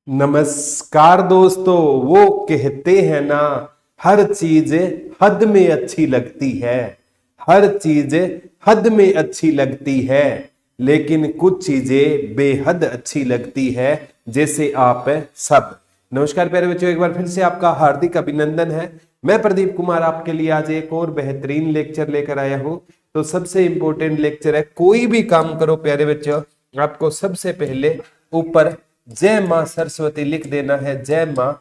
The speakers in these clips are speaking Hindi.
नमस्कार दोस्तों। वो कहते हैं ना, हर चीज हद में अच्छी लगती है। हर चीज हद में अच्छी लगती है, लेकिन कुछ चीजें बेहद अच्छी लगती है, जैसे आप सब। नमस्कार प्यारे बच्चों, एक बार फिर से आपका हार्दिक अभिनंदन है। मैं प्रदीप कुमार आपके लिए आज एक और बेहतरीन लेक्चर लेकर आया हूं। तो सबसे इंपॉर्टेंट लेक्चर है, कोई भी काम करो प्यारे बच्चों, आपको सबसे पहले ऊपर जय मां सरस्वती लिख देना है। जय मां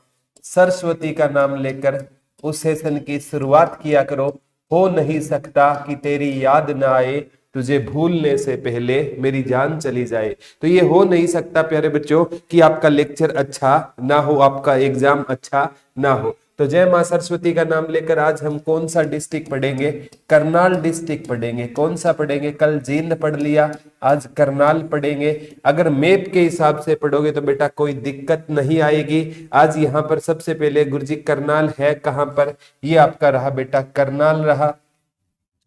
सरस्वती का नाम लेकर उस सेशन की शुरुआत किया करो। हो नहीं सकता कि तेरी याद ना आए, तुझे भूलने से पहले मेरी जान चली जाए। तो ये हो नहीं सकता प्यारे बच्चों कि आपका लेक्चर अच्छा ना हो, आपका एग्जाम अच्छा ना हो। तो जय मां सरस्वती का नाम लेकर आज हम कौन सा डिस्ट्रिक्ट पढ़ेंगे? करनाल डिस्ट्रिक्ट पढ़ेंगे। कौन सा पढ़ेंगे? कल जींद पढ़ लिया, आज करनाल पढ़ेंगे। अगर मैप के हिसाब से पढ़ोगे तो बेटा कोई दिक्कत नहीं आएगी। आज यहाँ पर सबसे पहले गुरुजी करनाल है कहाँ पर? ये आपका रहा बेटा करनाल रहा।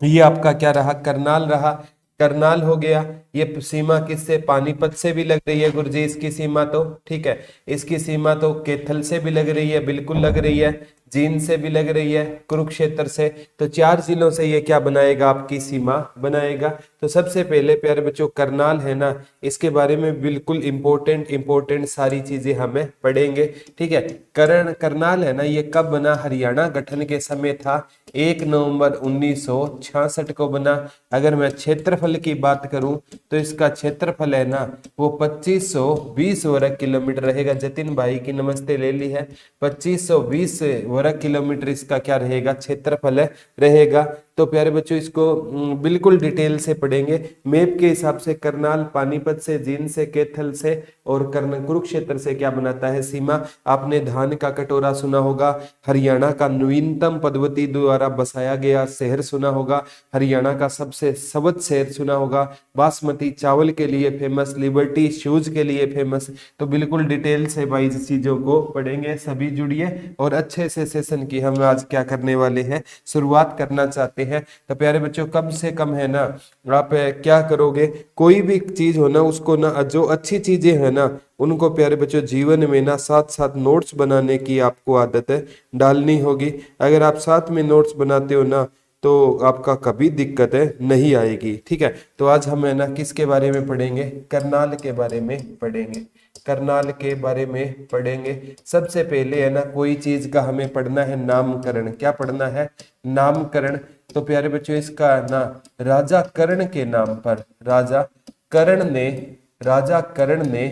ये आपका क्या रहा? करनाल रहा। करनाल हो गया। ये सीमा किससे? पानीपत से भी लग रही है गुरुजी इसकी सीमा, तो ठीक है। इसकी सीमा तो कैथल से भी लग रही है, बिल्कुल लग रही है। जींद से भी लग रही है, कुरुक्षेत्र से। तो 4 जिलों से ये क्या बनाएगा? आपकी सीमा बनाएगा। तो सबसे पहले प्यारे बच्चों करनाल है ना, इसके बारे में बिल्कुल इंपॉर्टेंट सारी चीजें हमें पढ़ेंगे, ठीक है। करनाल है ना, ये कब बना? हरियाणा गठन के समय था। 1 नवंबर 1966 को बना। अगर मैं क्षेत्रफल की बात करूं तो इसका क्षेत्रफल है ना वो 2520 वर्ग किलोमीटर रहेगा। जतिन भाई की नमस्ते ले ली है। 2520 वर्ग किलोमीटर इसका क्या रहेगा? क्षेत्रफल रहेगा। तो प्यारे बच्चों इसको बिल्कुल डिटेल से पढ़ेंगे। मैप के हिसाब से करनाल पानीपत से, जींद से, कैथल से और कुरुक्षेत्र से क्या बनाता है? सीमा। आपने धान का कटोरा सुना होगा। हरियाणा का नवीनतम पद्धति द्वारा बसाया गया शहर सुना होगा। हरियाणा का सबसे सबद शहर सुना होगा। बासमती चावल के लिए फेमस, लिबर्टी शूज के लिए फेमस। तो बिल्कुल डिटेल से भाई चीजों को पढ़ेंगे। सभी जुड़िए और अच्छे से सेशन की हम आज क्या करने वाले हैं? शुरुआत करना चाहते हैं। तो प्यारे बच्चों कम से कम है ना, आप क्या करोगे? कोई भी चीज हो ना, उसको ना, जो अच्छी चीजें है ना उनको प्यारे बच्चों जीवन में ना साथ साथ नोट्स बनाने की आपको आदत है डालनी होगी। अगर आप साथ में नोट्स बनाते हो ना तो आपका कभी दिक्कत है नहीं आएगी, ठीक है। तो आज हम है ना किसके बारे में पढ़ेंगे? करनाल के बारे में पढ़ेंगे। करनाल के बारे में पढ़ेंगे। सबसे पहले है ना कोई चीज का हमें पढ़ना है नामकरण। क्या पढ़ना है? नामकरण। तो प्यारे बच्चों इसका ना राजा कर्ण के नाम पर, राजा कर्ण ने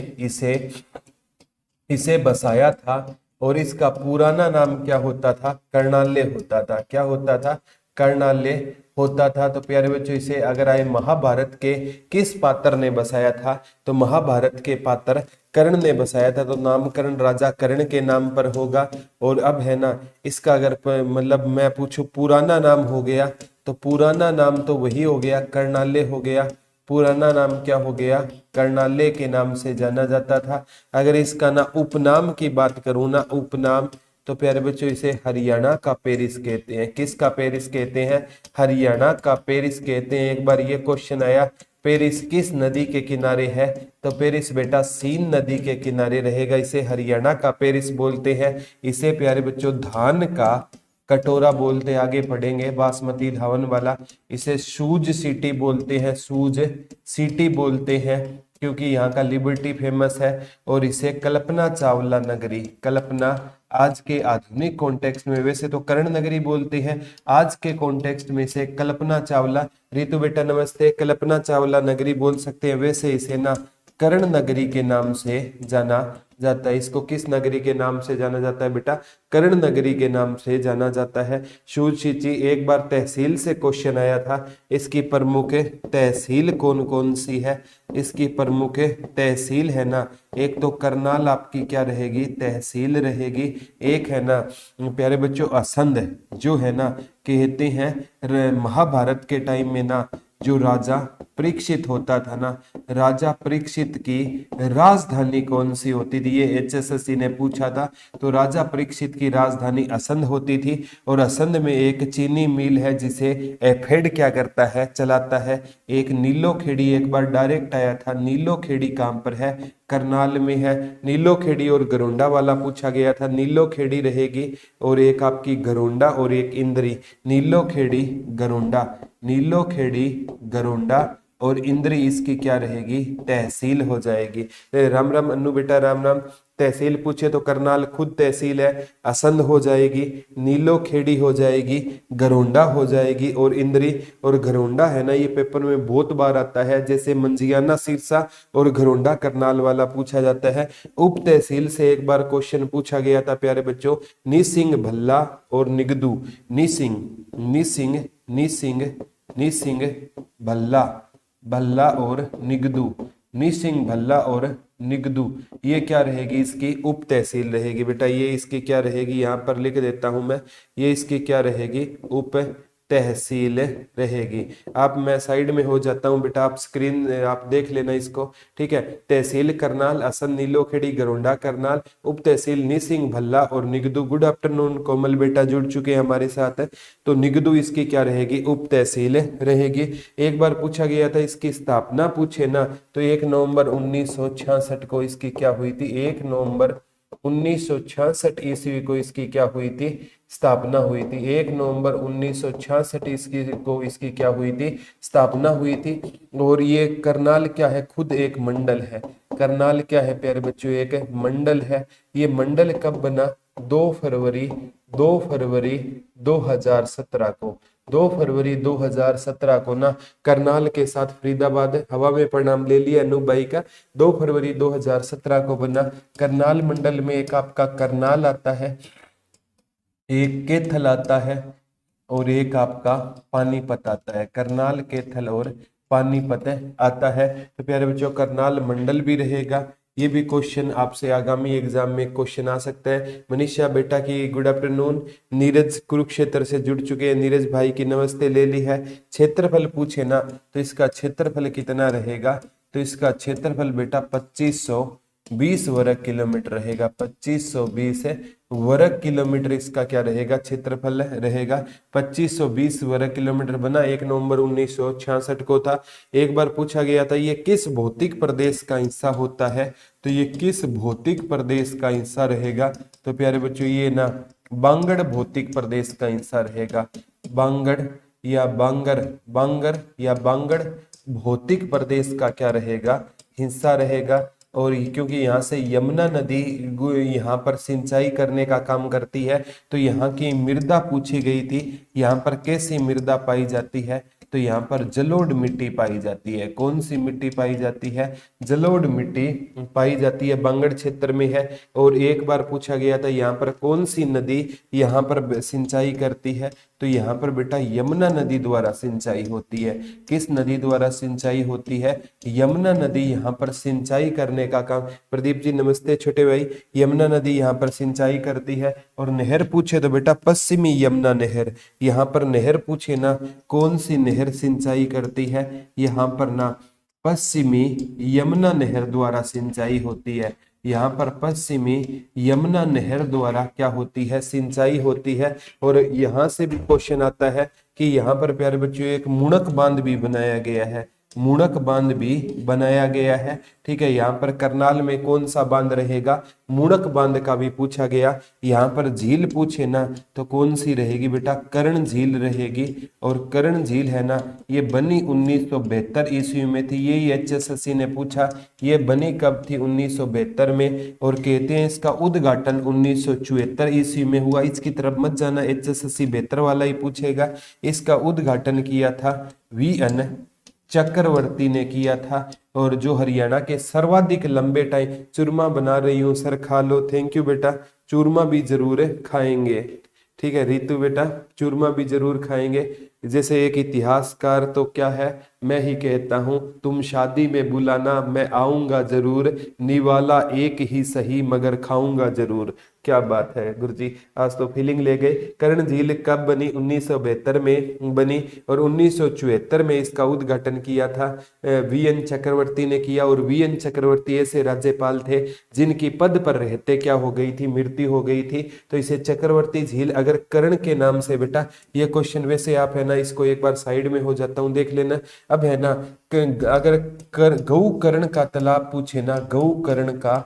इसे बसाया था। और इसका पुराना नाम क्या होता था? कर्णाल्य होता था। क्या होता था? कर्णाल्य होता था। तो प्यारे बच्चों इसे अगर आए महाभारत के किस पात्र ने बसाया था? तो महाभारत के पात्र कर्ण ने बसाया था। तो नामकरण राजा कर्ण के नाम पर होगा। और अब है ना इसका अगर मतलब मैं पूछूं पुराना नाम हो गया, तो पुराना नाम तो वही हो गया, कर्णाल्य हो गया। पुराना नाम क्या हो गया? कर्णाल्य के नाम से जाना जाता था। अगर इसका ना उपनाम की बात करूं ना, उपनाम, तो प्यारे बच्चों इसे हरियाणा का पेरिस कहते हैं। किसका पेरिस कहते हैं? हरियाणा का पेरिस कहते हैं। एक बार ये क्वेश्चन आया, पेरिस किस नदी के किनारे है? तो पेरिस बेटा सीन नदी के किनारे रहेगा। इसे हरियाणा का पेरिस बोलते हैं। इसे प्यारे बच्चों धान का कटोरा बोलते, आगे पढ़ेंगे बासमती धावन वाला। इसे सूज सिटी बोलते हैं, सूज सिटी बोलते हैं क्योंकि यहाँ का लिबर्टी फेमस है। और इसे कल्पना चावला नगरी, कल्पना आज के आधुनिक कॉन्टेक्स्ट में, वैसे तो कर्ण नगरी बोलते हैं, आज के कॉन्टेक्स्ट में इसे कल्पना चावला, रितु बेटा नमस्ते, कल्पना चावला नगरी बोल सकते हैं। वैसे इसे ना कर्ण नगरी के नाम से जाना जाता है। इसको किस नगरी के नाम से जाना जाता है बेटा? कर्ण नगरी के नाम से जाना जाता है। सूची एक बार तहसील से क्वेश्चन आया था। इसकी प्रमुख तहसील कौन कौन सी है? इसकी प्रमुख तहसील है ना, एक तो करनाल आपकी क्या रहेगी? तहसील रहेगी। एक है ना प्यारे बच्चों असंध, जो है ना कहते हैं महाभारत के टाइम में ना जो राजा परीक्षित होता था ना, राजा परीक्षित की राजधानी कौन सी होती थी, ये HSSC ने पूछा था। तो राजा परीक्षित की राजधानी असंध होती थी, और असंध में एक चीनी मिल है जिसे एफेड क्या करता है, चलाता है। एक नीलो खेड़ी एक बार डायरेक्ट आया था, नीलो खेड़ी कहां पर है, करनाल में है। नीलो खेड़ी और गरोंडा वाला पूछा गया था, नीलो खेड़ी रहेगी, और एक आपकी गरोंडा और एक इंद्री, नीलो खेड़ी गरोंडा, नीलो खेड़ी गरोंडा और इंद्री इसकी क्या रहेगी, तहसील हो जाएगी। राम राम अन्नू बेटा, राम राम। तहसील पूछे तो करनाल खुद तहसील है, असंध हो जाएगी, नीलो खेड़ी हो जाएगी, गरोंडा हो जाएगी, और इंद्री और घरोंडा है ना, ये पेपर में बहुत बार आता है, जैसे मंजियाना सिरसा और घरोंडा करनाल वाला पूछा जाता है। उप तहसील से एक बार क्वेश्चन पूछा गया था प्यारे बच्चों, निसिंग भल्ला और निगदू, निसिंग निसिंग निसिंग निसिंग भल्ला, भल्ला और निगदू, निसिंग भल्ला और निगदू, ये क्या रहेगी, इसकी उप तहसील रहेगी बेटा। ये इसकी क्या रहेगी, यहाँ पर लिख देता हूं मैं, ये इसकी क्या रहेगी, उप तहसील रहेगी। आप मैं साइड में हो जाता हूं बेटा, आप स्क्रीन आप देख लेना इसको, ठीक है। तहसील करनाल, असंध, नीलोखेड़ी, गरोंडा करनाल, उप तहसील निसिंग भल्ला और निगदू। गुड आफ्टरनून कोमल बेटा, जुड़ चुके हैं हमारे साथ। तो निगदू इसकी क्या रहेगी, उप तहसील रहेगी। एक बार पूछा गया था इसकी स्थापना पूछे ना, तो 1 नवंबर 1966 को इसकी क्या हुई थी, 1 नवंबर 1966 ईस्वी को इसकी क्या हुई थी, स्थापना हुई थी। 1 नवंबर 1966 इसकी को इसकी क्या हुई थी, स्थापना हुई थी। और ये करनाल क्या है, खुद एक मंडल है। करनाल क्या है प्यारे बच्चों, एक मंडल है। ये मंडल कब बना, 2 फरवरी 2017 को, 2 फरवरी 2017 को ना करनाल के साथ फरीदाबाद हवा में परिणाम ले लिया अनु भाई का। 2 फरवरी 2017 को बना। करनाल मंडल में एक आपका करनाल आता है, एक केथल आता है, और एक आपका पानीपत आता है। करनाल, केथल और पानीपत आता है। तो प्यारे बच्चों करनाल मंडल भी रहेगा। ये भी क्वेश्चन आपसे आगामी एग्जाम में क्वेश्चन आ सकता है। मनीषा बेटा की गुड आफ्टरनून। नीरज कुरुक्षेत्र से जुड़ चुके हैं, नीरज भाई की नमस्ते ले ली है। क्षेत्रफल पूछे ना, तो इसका क्षेत्रफल कितना रहेगा, तो इसका क्षेत्रफल बेटा 2520 वर्ग किलोमीटर रहेगा। 2520 वर्ग किलोमीटर इसका क्या रहेगा, क्षेत्रफल रहेगा। 2520 वर्ग किलोमीटर बना। 1 नवंबर 1966 को था। एक बार पूछा गया था ये किस भौतिक प्रदेश का हिस्सा होता है, तो ये किस भौतिक प्रदेश का हिस्सा रहेगा, तो प्यारे बच्चों ये ना बांगड़ भौतिक प्रदेश का हिस्सा रहेगा। बांगड़ या बांगर, बांगर या बांगड़ भौतिक प्रदेश का क्या रहेगा, हिस्सा रहेगा। और क्योंकि यहाँ से यमुना नदी यहाँ पर सिंचाई करने का काम करती है, तो यहाँ की मृदा पूछी गई थी। यहाँ पर कैसी मृदा पाई जाती है, तो यहाँ पर जलोढ़ मिट्टी पाई जाती है। कौन सी मिट्टी पाई जाती है, जलोढ़ मिट्टी पाई जाती है, बांगड़ क्षेत्र में है। और एक बार पूछा गया था यहाँ पर कौन सी नदी यहाँ पर सिंचाई करती है, तो यहाँ पर बेटा यमुना नदी द्वारा सिंचाई होती है। किस नदी द्वारा सिंचाई होती है, यमुना नदी यहाँ पर सिंचाई करने का काम। प्रदीप जी नमस्ते छोटे भाई। यमुना नदी यहाँ पर सिंचाई करती है। और नहर पूछे तो बेटा पश्चिमी यमुना नहर, यहाँ पर नहर पूछे ना कौन सी नहर सिंचाई करती है, यहाँ पर ना पश्चिमी यमुना नहर द्वारा सिंचाई होती है। यहाँ पर पश्चिमी यमुना नहर द्वारा क्या होती है, सिंचाई होती है। और यहाँ से भी क्वेश्चन आता है कि यहाँ पर प्यारे बच्चों एक मुणक बांध भी बनाया गया है, मुणक बांध भी बनाया गया है। ठीक है, यहाँ पर करनाल में कौन सा बांध रहेगा, मुणक बांध का भी पूछा गया। यहाँ पर झील पूछे ना तो कौन सी रहेगी बेटा, कर्ण झील रहेगी। और कर्ण झील है ना ये बनी 1972 ईस्वी में थी। यही HSSC ने पूछा ये बनी कब थी, 1972 में। और कहते हैं इसका उद्घाटन 1974 ईस्वी में हुआ। इसकी तरफ मत जाना, HSSC बेहतर वाला ही पूछेगा। इसका उद्घाटन किया था VN चक्रवर्ती ने किया था। और जो हरियाणा के सर्वाधिक लंबे टाइम, चूरमा बना रही हूँ सर, खा लो, थैंक यू बेटा। चूरमा भी जरूर खाएंगे, ठीक है रितु बेटा, चूरमा भी जरूर खाएंगे। जैसे एक इतिहासकार तो क्या है, मैं ही कहता हूं, तुम शादी में बुलाना मैं आऊंगा जरूर, निवाला एक ही सही मगर खाऊंगा जरूर। क्या बात है गुरुजी, आज तो फीलिंग ले गए। कर्ण झील कब बनी? 1972 में बनी और 1974 में इसका उद्घाटन किया था वीएन चक्रवर्ती ने किया। और वीएन चक्रवर्ती ऐसे राज्यपाल थे जिनकी पद पर रहते क्या हो गई थी, मृत्यु हो गई थी, तो इसे चक्रवर्ती झील अगर कर्ण के नाम से, बेटा ये क्वेश्चन वैसे आप है ना इसको एक बार साइड में हो जाता हूं देख लेना। अब है ना अगर गौकर्ण का तालाब पूछे ना, गौकर्ण का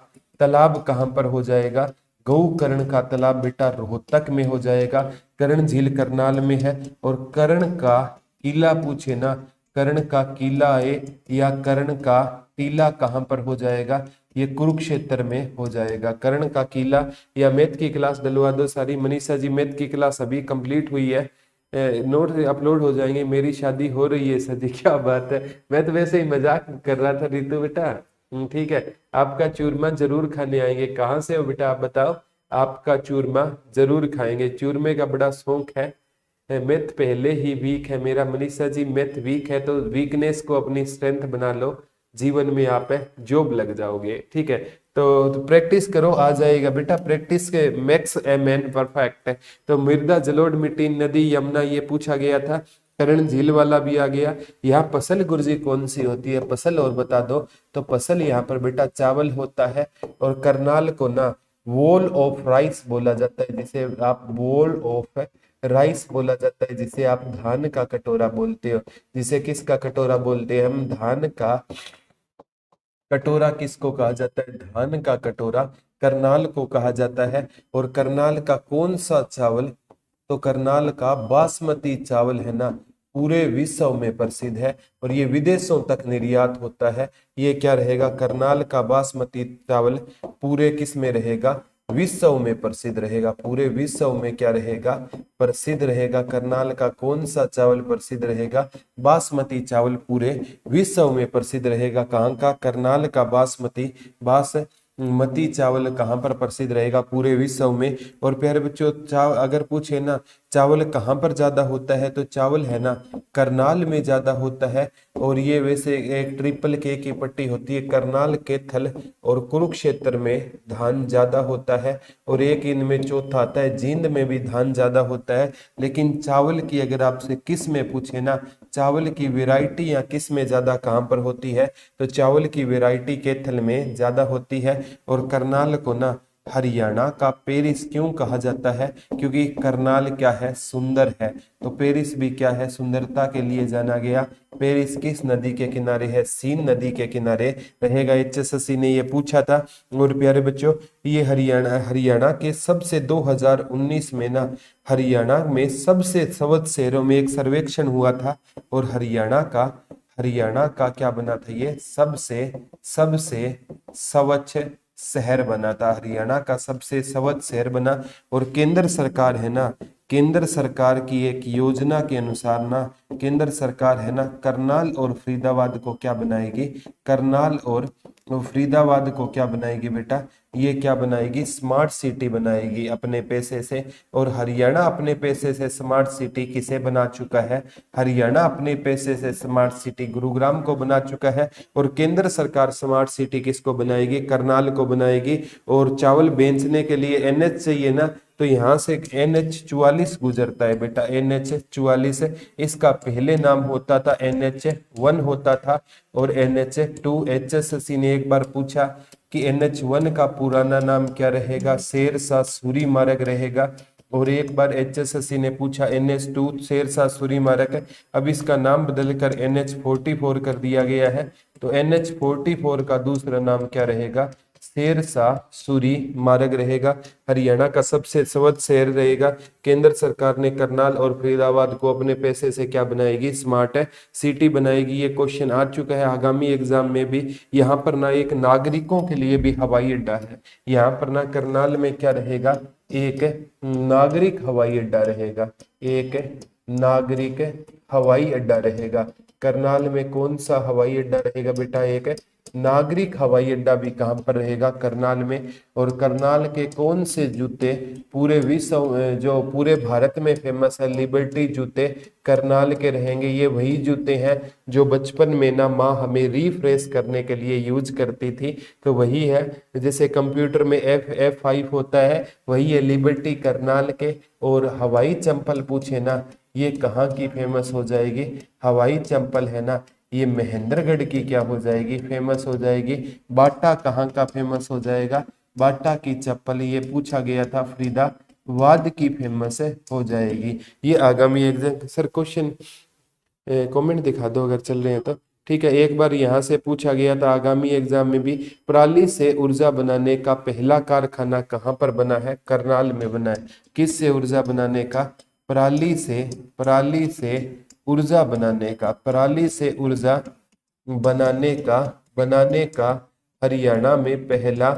तालाब कहां पर हो जाएगा? गौकर्ण का तालाब बेटा रोहतक में हो जाएगा। कर्ण झील करनाल में है। और कर्ण का किला पूछे ना, कर्ण का किला है या कर्ण का टीला कहां पर हो जाएगा? ये कुरुक्षेत्र में हो जाएगा। कर्ण का किला। या मैथ की क्लास डलवा दो सारी। मनीषा जी मैथ की क्लास अभी कंप्लीट हुई है, नोट अपलोड हो जाएंगे। मेरी शादी हो रही है सर जी, क्या बात है। मैं तो वैसे ही मजाक कर रहा था रितु बेटा। ठीक है, आपका चूरमा जरूर खाने आएंगे। कहाँ से हो बेटा आप बताओ? आपका चूरमा जरूर खाएंगे, चूरमे का बड़ा शौक है। मैथ पहले ही वीक है मेरा। मनीषा जी मैथ वीक है तो वीकनेस को अपनी स्ट्रेंथ बना लो, जीवन में आप जॉब लग जाओगे। ठीक है, तो प्रैक्टिस करो, आ जाएगा बेटा। प्रैक्टिस के मैक्स ए मैन परफेक्ट है। तो मृदा जलोढ़ मिट्टी नदी यमुना ये पूछा गया था। कर्ण झील वाला भी आ गया। यहाँ पसल गुरुजी कौन सी होती है? पसल और बता दो। तो पसल यहाँ पर बेटा चावल होता है। और करनाल को ना वॉल ऑफ राइस बोला जाता है, जिसे आप वॉल ऑफ राइस बोला जाता है, जिसे आप धान का कटोरा बोलते हो। जिसे किसका कटोरा बोलते हैं हम? धान का कटोरा किसको कहा जाता है? धान का कटोरा करनाल को कहा जाता है। और करनाल का कौन सा चावल? तो करनाल का बासमती चावल है ना, पूरे विश्व में प्रसिद्ध है और ये विदेशों तक निर्यात होता है। ये क्या रहेगा? करनाल का बासमती चावल पूरे किस में रहेगा? विश्व में प्रसिद्ध रहेगा। पूरे विश्व में क्या रहेगा? प्रसिद्ध रहेगा। करनाल का कौन सा चावल प्रसिद्ध रहेगा? बासमती चावल पूरे विश्व में प्रसिद्ध रहेगा। कहाँ का? करनाल का बासमती चावल कहाँ पर प्रसिद्ध रहेगा? पूरे विश्व में। और प्यारे बच्चों अगर पूछे ना चावल कहाँ पर ज्यादा होता है, तो चावल है ना करनाल में ज्यादा होता है। और ये वैसे एक ट्रिपल के की पट्टी होती है। करनाल, कैथल और कुरुक्षेत्र में धान ज्यादा होता है। और एक इनमें चौथा आता है, जींद में भी धान ज्यादा होता है। लेकिन चावल की अगर आपसे किस में पूछे ना, चावल की वैरायटी या किस में ज्यादा कहाँ पर होती है, तो चावल की वैरायटी कैथल में ज्यादा होती है। और करनाल को ना हरियाणा का पेरिस क्यों कहा जाता है? क्योंकि करनाल क्या है? सुंदर है। तो पेरिस भी क्या है? सुंदरता के लिए जाना गया। पेरिस किस नदी के किनारे है? सीन नदी के किनारे रहेगा। एचएसएससी ने ये पूछा था। और प्यारे बच्चों ये हरियाणा के सबसे 2019 में ना हरियाणा में सबसे स्वच्छ शहरों में एक सर्वेक्षण हुआ था। और हरियाणा का क्या बना था? ये सबसे स्वच्छ शहर बना था। हरियाणा का सबसे स्वच्छ शहर बना। और केंद्र सरकार है ना, केंद्र सरकार की एक योजना के अनुसार ना केंद्र सरकार है ना करनाल और फरीदाबाद को क्या बनाएगी? करनाल और फरीदाबाद को क्या बनाएगी बेटा? ये क्या बनाएगी? स्मार्ट सिटी बनाएगी अपने पैसे से। और हरियाणा अपने पैसे से स्मार्ट सिटी किसे बना चुका है? हरियाणा अपने पैसे से स्मार्ट सिटी गुरुग्राम को बना चुका है। और केंद्र सरकार स्मार्ट सिटी किसको बनाएगी? करनाल को बनाएगी। और चावल बेचने के लिए एनएच चाहिए ना, तो यहाँ से NH 44 गुजरता है बेटा। NH 44 इसका पहले नाम होता था NH 1 होता था और NH 2। HSC ने एक बार पूछा कि NH 1 का पुराना नाम क्या रहेगा? शेरशाह सूरी मार्ग रहेगा। और एक बार HSC ने पूछा NH 2 शेरशाह सूरी मार्ग, अब इसका नाम बदलकर NH 44 कर दिया गया है। तो NH 44 का दूसरा नाम क्या रहेगा? शेरशाह सूरी मार्ग रहेगा। हरियाणा का सबसे स्वच्छ शहर रहेगा। केंद्र सरकार ने करनाल और फरीदाबाद को अपने पैसे से क्या बनाएगी? स्मार्ट सिटी बनाएगी। ये क्वेश्चन आ चुका है आगामी एग्जाम में भी। यहाँ पर ना एक नागरिकों के लिए भी हवाई अड्डा है। यहाँ पर ना करनाल में क्या रहेगा? एक नागरिक हवाई अड्डा रहेगा। एक नागरिक हवाई अड्डा रहेगा। करनाल में कौन सा हवाई अड्डा रहेगा बेटा? एक नागरिक हवाई अड्डा भी कहां पर रहेगा? करनाल में। और करनाल के कौन से जूते पूरे विश्व जो पूरे भारत में फेमस है, लिबर्टी जूते करनाल के रहेंगे। ये वही जूते हैं जो बचपन में ना माँ हमें रिफ्रेश करने के लिए यूज करती थी, तो वही है। जैसे कंप्यूटर में F5 होता है, वही है लिबर्टी करनाल के। और हवाई चंपल पूछे ना, ये कहाँ की फेमस हो जाएगी? हवाई चंपल है ना, ये महेंद्रगढ़ की क्या हो जाएगी? फेमस हो जाएगी। बाटा कहाँ का फेमस हो जाएगा? बाटा की चप्पल, ये पूछा गया था, फरीदाबाद की फेमस हो जाएगी। ये आगामी एग्जाम सर क्वेश्चन कमेंट दिखा दो अगर चल रहे हैं तो। ठीक है, एक बार यहाँ से पूछा गया था आगामी एग्जाम में भी, पराली से ऊर्जा बनाने का पहला कारखाना कहाँ पर बना है? करनाल में बना है। किस से ऊर्जा बनाने का? पराली से ऊर्जा बनाने का, पराली से ऊर्जा बनाने का हरियाणा में पहला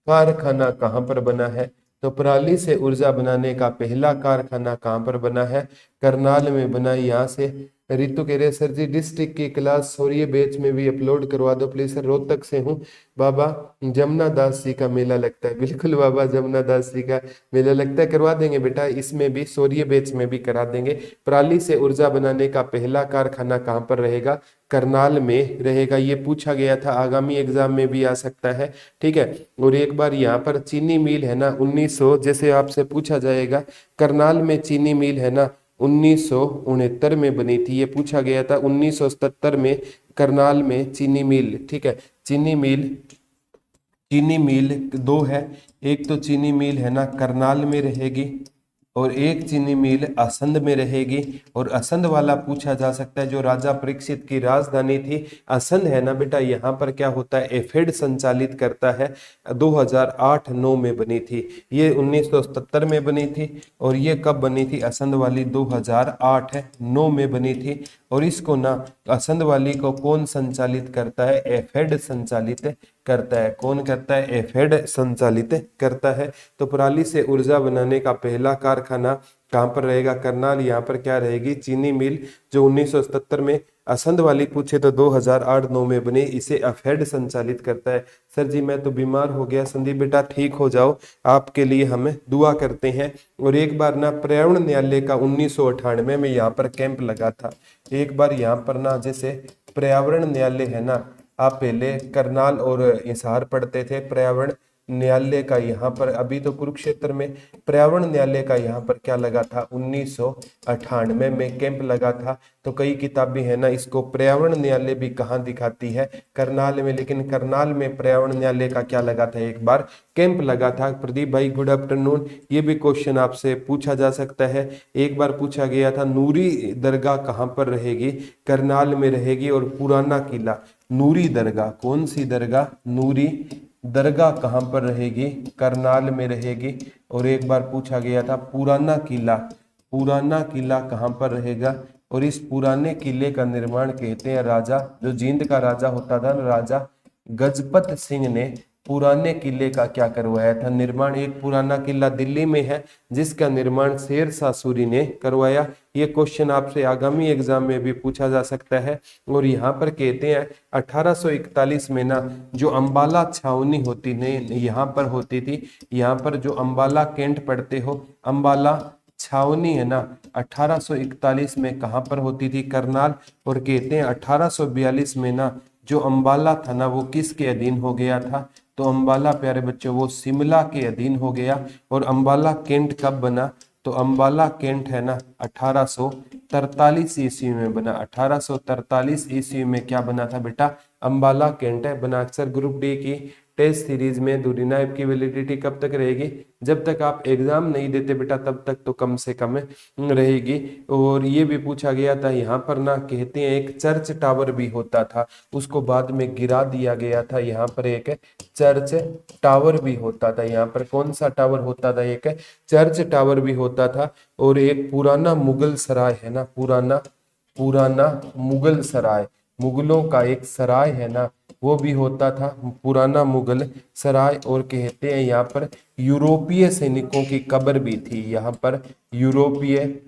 कारखाना कहाँ पर बना है? तो पराली से ऊर्जा बनाने का पहला कारखाना कहाँ पर बना है? करनाल में बना है। यहाँ से रितु कह रहे सर जी डिस्ट्रिक्ट की क्लास सौर्य बैच में भी अपलोड करवा दो प्लीज सर। रोहतक से हूँ बाबा, जमुना दास जी का मेला लगता है। बिल्कुल बाबा, जमुना दास जी का मेला लगता है, करवा देंगे बेटा, इसमें भी सौर्य बैच में भी करा देंगे। पराली से ऊर्जा बनाने का पहला कारखाना कहाँ पर रहेगा? करनाल में रहेगा। ये पूछा गया था, आगामी एग्जाम में भी आ सकता है। ठीक है, और एक बार यहाँ पर चीनी मिल है ना 1900, जैसे आपसे पूछा जाएगा करनाल में चीनी मिल है ना 1969 में बनी थी। ये पूछा गया था 1977 में करनाल में चीनी मिल। ठीक है, चीनी मिल दो है, एक तो चीनी मिल है ना करनाल में रहेगी और एक चीनी मिल असंध में रहेगी। और असंध वाला पूछा जा सकता है, जो राजा परीक्षित की राजधानी थी असंध है ना बेटा, यहाँ पर क्या होता है? एफेड संचालित करता है। 2008-9 में बनी थी, ये 1977 में बनी थी। और ये कब बनी थी असंध वाली? 2008-9 में बनी थी। और इसको ना असंध वाली को कौन संचालित करता है? एफेड संचालित करता है। कौन करता है? एफेड संचालित करता है। तो पराली से ऊर्जा बनाने का पहला कारखाना कहाँ पर रहेगा? करनाल। यहाँ पर क्या रहेगी? चीनी मिल, जो 1977 में असंध वाली पूछे तो 2008-9 में बने, इसे एफेड संचालित करता है। सर जी मैं तो बीमार हो गया। संदीप बेटा ठीक हो जाओ, आपके लिए हमें दुआ करते हैं। और एक बार ना पर्यावरण न्यायालय का 1998 में यहाँ पर कैंप लगा था। एक बार यहाँ पर ना जैसे पर्यावरण न्यायालय है ना, आप पहले करनाल और हिसार पढ़ते थे, पर्यावरण न्यायालय का यहाँ पर, अभी तो कुरुक्षेत्र में, पर्यावरण न्यायालय का यहाँ पर क्या लगा था? 1998 में कैंप लगा था। तो कई किताबें है ना इसको पर्यावरण न्यायालय भी कहाँ दिखाती है? करनाल में। लेकिन करनाल में पर्यावरण न्यायालय का क्या लगा था? एक बार कैंप लगा था। प्रदीप भाई गुड आफ्टरनून। ये भी क्वेश्चन आपसे पूछा जा सकता है। एक बार पूछा गया था नूरी दरगाह कहाँ पर रहेगी? करनाल में रहेगी। और पुराना किला, नूरी दरगाह, कौन सी दरगाह? नूरी दरगाह कहाँ पर रहेगी? करनाल में रहेगी। और एक बार पूछा गया था पुराना किला कहाँ पर रहेगा? और इस पुराने किले का निर्माण कहते हैं राजा, जो जींद का राजा होता था ना, राजा गजपत सिंह ने पुराने किले का क्या करवाया था? निर्माण। एक पुराना किला दिल्ली में है जिसका निर्माण शेर शाह सूरी ने करवाया। ये क्वेश्चन आपसे आगामी एग्जाम में भी पूछा जा सकता है। और यहाँ पर कहते हैं 1841 में ना जो अंबाला छावनी होती ने यहाँ पर होती थी, यहाँ पर जो अंबाला कैंट पढ़ते हो, अंबाला छावनी है ना 1841 में कहाँ पर होती थी? करनाल। और कहते हैं 1842 में ना जो अंबाला था ना वो किसके अधीन हो गया था? तो अंबाला प्यारे बच्चों वो शिमला के अधीन हो गया। और अंबाला कैंट कब बना? तो अंबाला कैंट है ना 1843 ईस्वी में बना। 1843 ईस्वी में क्या बना था बेटा? अंबाला कैंट है बना। अक्सर ग्रुप डी की टेस्ट सीरीज में दूरीनाइब की वैलिडिटी कब तक रहेगी? जब तक आप एग्जाम नहीं देते बेटा तब तक तो कम से कम रहेगी। और ये भी पूछा गया था यहाँ पर ना, कहते हैं एक चर्च टावर भी होता था, उसको बाद में गिरा दिया गया था। यहाँ पर एक चर्च टावर भी होता था। यहाँ पर कौन सा टावर होता था? एक चर्च टावर भी होता था। और एक पुराना मुगल सराय है ना, पुराना मुगल सराय, मुगलों का एक सराय है ना वो भी होता था, पुराना मुगल सराय। और कहते हैं यहाँ पर यूरोपीय सैनिकों की कब्र भी थी। यहाँ पर यूरोपीय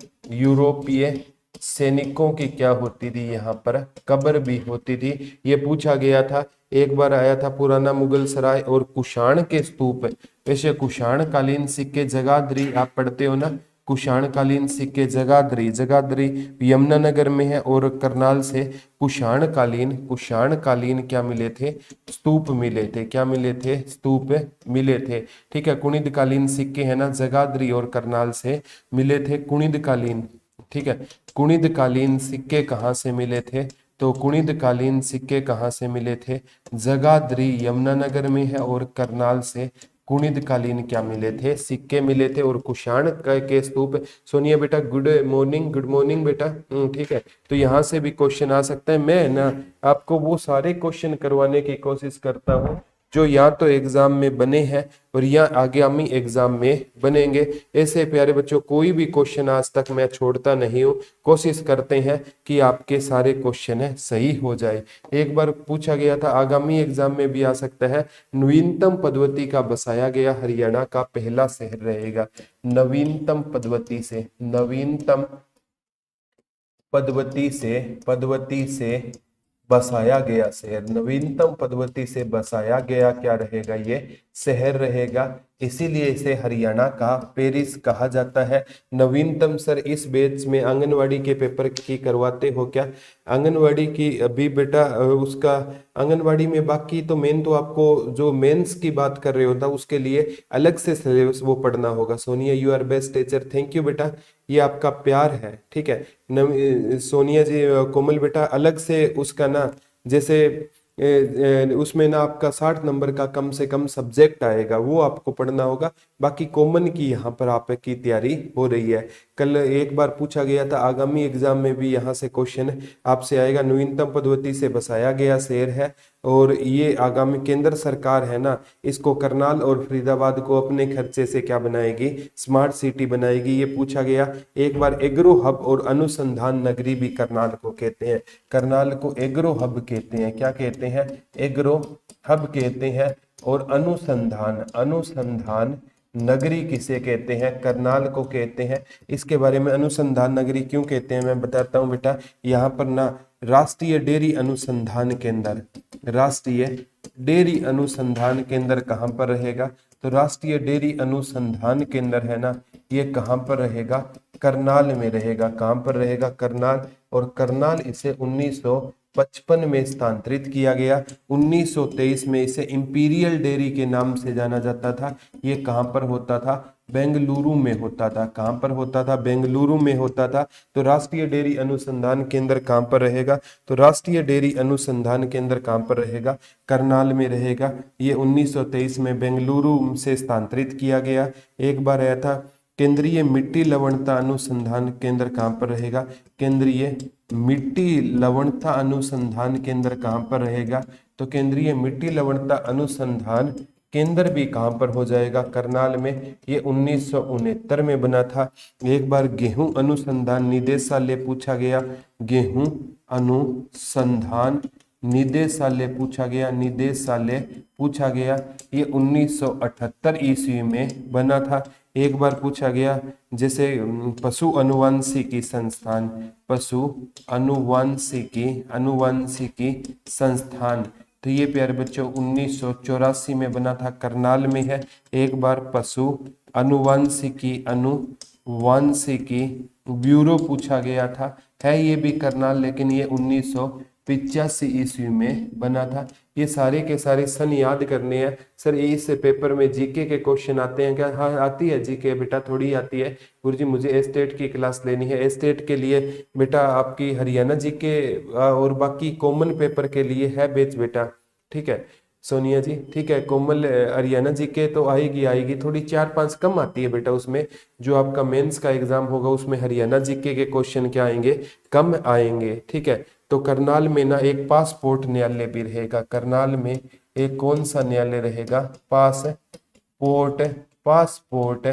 सैनिकों की क्या होती थी, यहाँ पर कब्र भी होती थी। ये पूछा गया था। एक बार आया था पुराना मुगल सराय और कुषाण के स्तूप। वैसे कुषाण कालीन सिक्के जगाधरी आप पढ़ते हो ना, कुषाण कालीन सिक्के जगाधरी, जगाधरी यमुनानगर में है। और करनाल से कुषाण कालीन क्या मिले थे, स्तूप मिले थे। क्या मिले थे, स्तूप मिले थे। ठीक है, कुणिद कालीन सिक्के है ना, जगाधरी और करनाल से मिले थे कुणिद कालीन। ठीक है, कुणिद कालीन सिक्के कहाँ से मिले थे, तो कुणिद कालीन सिक्के कहाँ से मिले थे, जगाधरी यमुनानगर में है। और करनाल से कुणिद कालीन क्या मिले थे, सिक्के मिले थे। और कुषाण के स्तूप। सोनिया बेटा गुड मॉर्निंग, गुड मॉर्निंग बेटा। ठीक है, तो यहाँ से भी क्वेश्चन आ सकता है। मैं ना आपको वो सारे क्वेश्चन करवाने की कोशिश करता हूँ जो या तो एग्जाम में बने हैं और या आगामी एग्जाम में बनेंगे। ऐसे प्यारे बच्चों कोई भी क्वेश्चन आज तक मैं छोड़ता नहीं हूँ। कोशिश करते हैं कि आपके सारे क्वेश्चन है सही हो जाए। एक बार पूछा गया था, आगामी एग्जाम में भी आ सकता है, नवीनतम पदवती का बसाया गया हरियाणा का पहला शहर रहेगा। नवीनतम पदवती से, नवीनतम पदवती से बसाया गया शहर, नवीनतम पदवती से बसाया गया क्या रहेगा, ये शहर रहेगा। इसीलिए इसे हरियाणा का पेरिस कहा जाता है। नवीनतम सर इस बैच में आंगनवाड़ी के पेपर की करवाते हो क्या, आंगनवाड़ी की अभी बेटा उसका आंगनवाड़ी में बाकी तो मेन तो आपको जो मेंस की बात कर रहे होता उसके लिए अलग से सिलेबस वो पढ़ना होगा। Sonia you are best teacher, thank you बेटा, ये आपका प्यार है। ठीक है सोनिया जी, कोमल बेटा अलग से उसका ना जैसे उसमें ना आपका 60 नंबर का कम से कम सब्जेक्ट आएगा, वो आपको पढ़ना होगा। बाकी कॉमन की यहाँ पर आपकी तैयारी हो रही है। कल एक बार पूछा गया था, आगामी एग्जाम में भी यहाँ से क्वेश्चन आपसे आएगा। नवीनतम पदवती से बसाया गया शहर है और ये आगामी केंद्र सरकार है ना, इसको करनाल और फरीदाबाद को अपने खर्चे से क्या बनाएगी, स्मार्ट सिटी बनाएगी। ये पूछा गया। एक बार एग्रो हब और अनुसंधान नगरी भी करनाल को कहते हैं। करनाल को एग्रो हब कहते हैं, क्या कहते हैं, एग्रो हब कहते हैं। और अनुसंधान नगरी किसे कहते हैं, करनाल को कहते हैं। इसके बारे में अनुसंधान नगरी क्यों कहते हैं मैं बताता हूं बेटा। यहाँ पर ना राष्ट्रीय डेयरी अनुसंधान केंद्र, राष्ट्रीय डेयरी अनुसंधान केंद्र कहाँ पर रहेगा, तो राष्ट्रीय डेयरी अनुसंधान केंद्र है ना, ये कहाँ पर रहेगा, करनाल में रहेगा। कहाँ पर रहेगा, करनाल। और करनाल इसे 1955 में स्थानांतरित किया गया। 1923 में इसे इंपीरियल डेयरी के नाम से जाना जाता था। ये कहाँ पर होता था, बेंगलुरु में होता था। कहाँ पर होता था, बेंगलुरु में होता था। तो राष्ट्रीय डेयरी अनुसंधान केंद्र कहाँ पर रहेगा, तो राष्ट्रीय डेयरी अनुसंधान केंद्र कहाँ पर रहेगा, करनाल में रहेगा। ये 1923 में बेंगलुरु से स्थानांतरित किया गया। एक बार आया था केंद्रीय मिट्टी लवणता अनुसंधान केंद्र कहाँ पर रहेगा, केंद्रीय मिट्टी लवणता अनुसंधान केंद्र कहाँ पर रहेगा, तो केंद्रीय मिट्टी लवणता अनुसंधान केंद्र भी कहाँ पर हो जाएगा, करनाल में। ये 1969 में बना था। एक बार गेहूं अनुसंधान निदेशालय पूछा गया, गेहूं अनुसंधान निदेशालय पूछा गया, निदेशालय पूछा गया। ये 1978 ईस्वी में बना था। एक बार पूछा गया जैसे पशु अनुवांशिकी संस्थान, पशु अनुवांशिकी संस्थान, तो ये प्यारे बच्चों 1984 में बना था, करनाल में है। एक बार पशु अनुवांशिकी ब्यूरो पूछा गया था, है ये भी करनाल, लेकिन ये 1985 ईस्वी में बना था। ये सारे के सारे सन याद करने हैं। सर इस पेपर में जीके के क्वेश्चन आते हैं क्या, हाँ आती है जीके बेटा, थोड़ी आती है। गुरुजी मुझे एस्टेट की क्लास लेनी है। एस्टेट के लिए बेटा आपकी हरियाणा जीके और बाकी कॉमन पेपर के लिए है बैच बेटा, ठीक है सोनिया जी, ठीक है। कोमल हरियाणा जीके तो आएगी, थोड़ी 4-5 कम आती है बेटा उसमें। जो आपका मेंस का एग्जाम होगा उसमें हरियाणा जीके के क्वेश्चन क्या आएंगे, कम आएंगे, ठीक है। तो करनाल में ना एक पासपोर्ट न्यायालय भी रहेगा। करनाल में एक कौन सा न्यायालय रहेगा, पासपोर्ट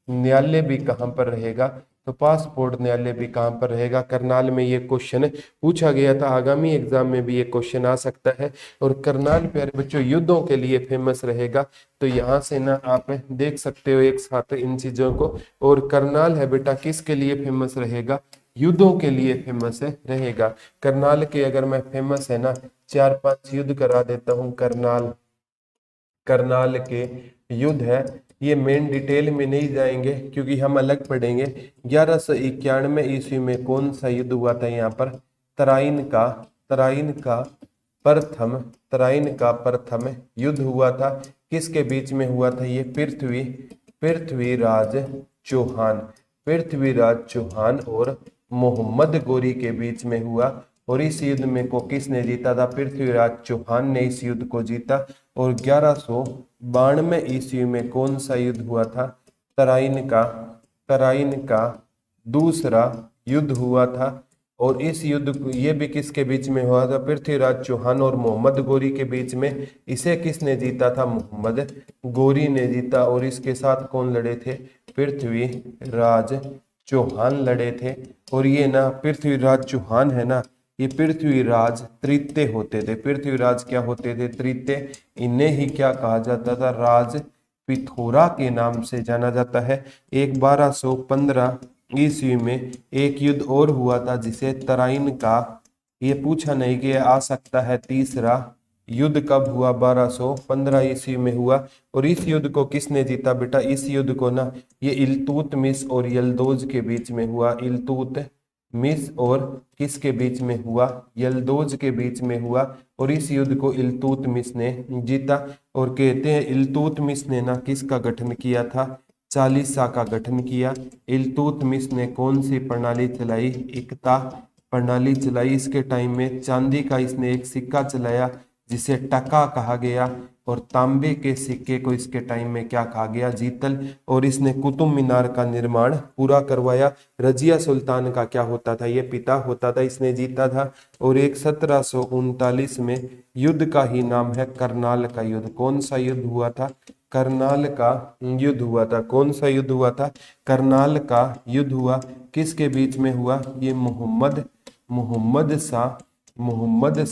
न्यायालय भी कहाँ पर रहेगा, तो पासपोर्ट न्यायालय भी कहाँ पर रहेगा, करनाल में। ये क्वेश्चन पूछा गया था, आगामी एग्जाम में भी ये क्वेश्चन आ सकता है। और करनाल प्यारे बच्चों युद्धों के लिए फेमस रहेगा। तो यहाँ से ना आप देख सकते हो एक साथ इन चीजों को। और करनाल है बेटा किसके लिए फेमस रहेगा, युद्धों के लिए फेमस रहेगा। करनाल के अगर मैं फेमस है ना 4-5 युद्ध करा देता हूँ। करनाल के युद्ध है, ये मेन डिटेल में नहीं जाएंगे क्योंकि हम अलग पढ़ेंगे। 1191 ईस्वी में कौन सा युद्ध हुआ था यहाँ पर? तराइन का प्रथम युद्ध हुआ था। किसके बीच में हुआ था? ये पृथ्वीराज चौहान और मोहम्मद गोरी के बीच में हुआ। और इस युद्ध में को किसने जीता था? पृथ्वीराज चौहान ने इस युद्ध को जीता। और 1192 ईस्वी में कौन सा युद्ध हुआ था? तराइन का दूसरा युद्ध हुआ था। और इस युद्ध ये भी किसके बीच में हुआ था? पृथ्वीराज चौहान और मोहम्मद गोरी के बीच में। इसे किसने जीता था? मोहम्मद गोरी ने जीता। और इसके साथ कौन लड़े थे? पृथ्वीराज चौहान लड़े थे। और ये ना पृथ्वीराज चौहान है ना, ये पृथ्वीराज तृतीय होते थे। पृथ्वीराज क्या होते थे? तृतीय। इन्हें ही क्या कहा जाता था? राज पिथौरा के नाम से जाना जाता है। 1215 ईस्वी में एक युद्ध और हुआ था जिसे तराइन का, ये पूछा नहीं कि आ सकता है तीसरा युद्ध कब हुआ? 1215 ईस्वी में हुआ। और इस युद्ध को किसने जीता बेटा? इस युद्ध को ना ये इल्तुतमिश और यल्दोज के बीच में हुआ। इल्तुतमिश और किसके बीच में हुआ? यल्दोज के बीच में हुआ। और इस युद्ध को इल्तुतमिश ने जीता। और कहते हैं इल्तुतमिश ने ना किसका गठन किया था? चालीसा का गठन किया। इल्तुतमिश ने कौन सी प्रणाली चलाई? एकता प्रणाली चलाई। इसके टाइम में चांदी का इसने एक सिक्का चलाया जिसे टका कहा गया। और तांबे के सिक्के को इसके टाइम में क्या कहा गया? जीतल। और इसने कुतुब मीनार का निर्माण पूरा करवाया। रजिया सुल्तान का क्या होता था? ये पिता होता था, इसने जीता था। और एक 1739 में युद्ध का ही नाम है करनाल का युद्ध। कौन सा युद्ध हुआ था? करनाल का युद्ध हुआ था। कौन सा युद्ध हुआ था? करनाल का युद्ध हुआ। किसके बीच में हुआ? ये मोहम्मद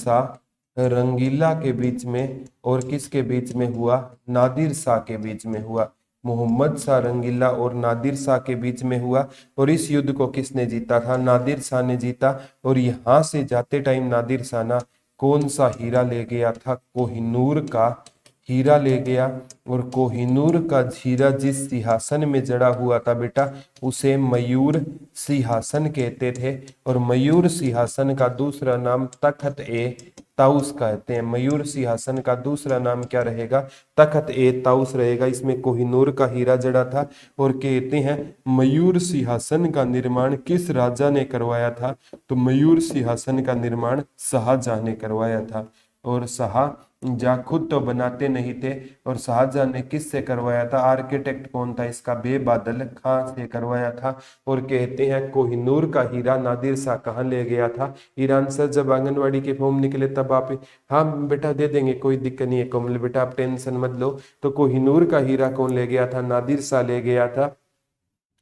शाह रंगीला के बीच में। और किसके बीच में हुआ? नादिर शाह के बीच में हुआ। मोहम्मद शाह रंगीला और नादिर शाह के बीच में हुआ। और इस युद्ध को किसने जीता था? नादिर शाह ने जीता। और यहाँ से जाते टाइम नादिर शाह ना कौन सा हीरा ले गया था? कोहिनूर का हीरा ले गया। और कोहिनूर का हीरा जिस सिंहासन में जड़ा हुआ था बेटा, उसे मयूर सिंहासन कहते थे। और मयूर सिंहासन का दूसरा नाम तखत ए ताउस कहते हैं। मयूर सिंहासन का दूसरा नाम क्या रहेगा? तखत ए ताउस रहेगा। इसमें कोहिनूर का हीरा जड़ा था। और कहते हैं मयूर सिंहासन का निर्माण किस राजा ने करवाया था? तो मयूर सिंहासन का निर्माण शाहजहां ने करवाया था। और शाहजहां खुद तो बनाते नहीं थे। और शाहजहां ने किससे करवाया था? आर्किटेक्ट कौन था इसका? बेबादल खां से करवाया था। और कहते हैं कोहिनूर का हीरा नादिर शाह कहाँ ले गया था? ईरान से। जब आंगनवाड़ी के फॉर्म निकले तब आप, हाँ बेटा दे देंगे, कोई दिक्कत नहीं है कोमल बेटा, आप टेंशन मत लो। तो कोहिनूर का हीरा कौन ले गया था? नादिर शाह ले गया था।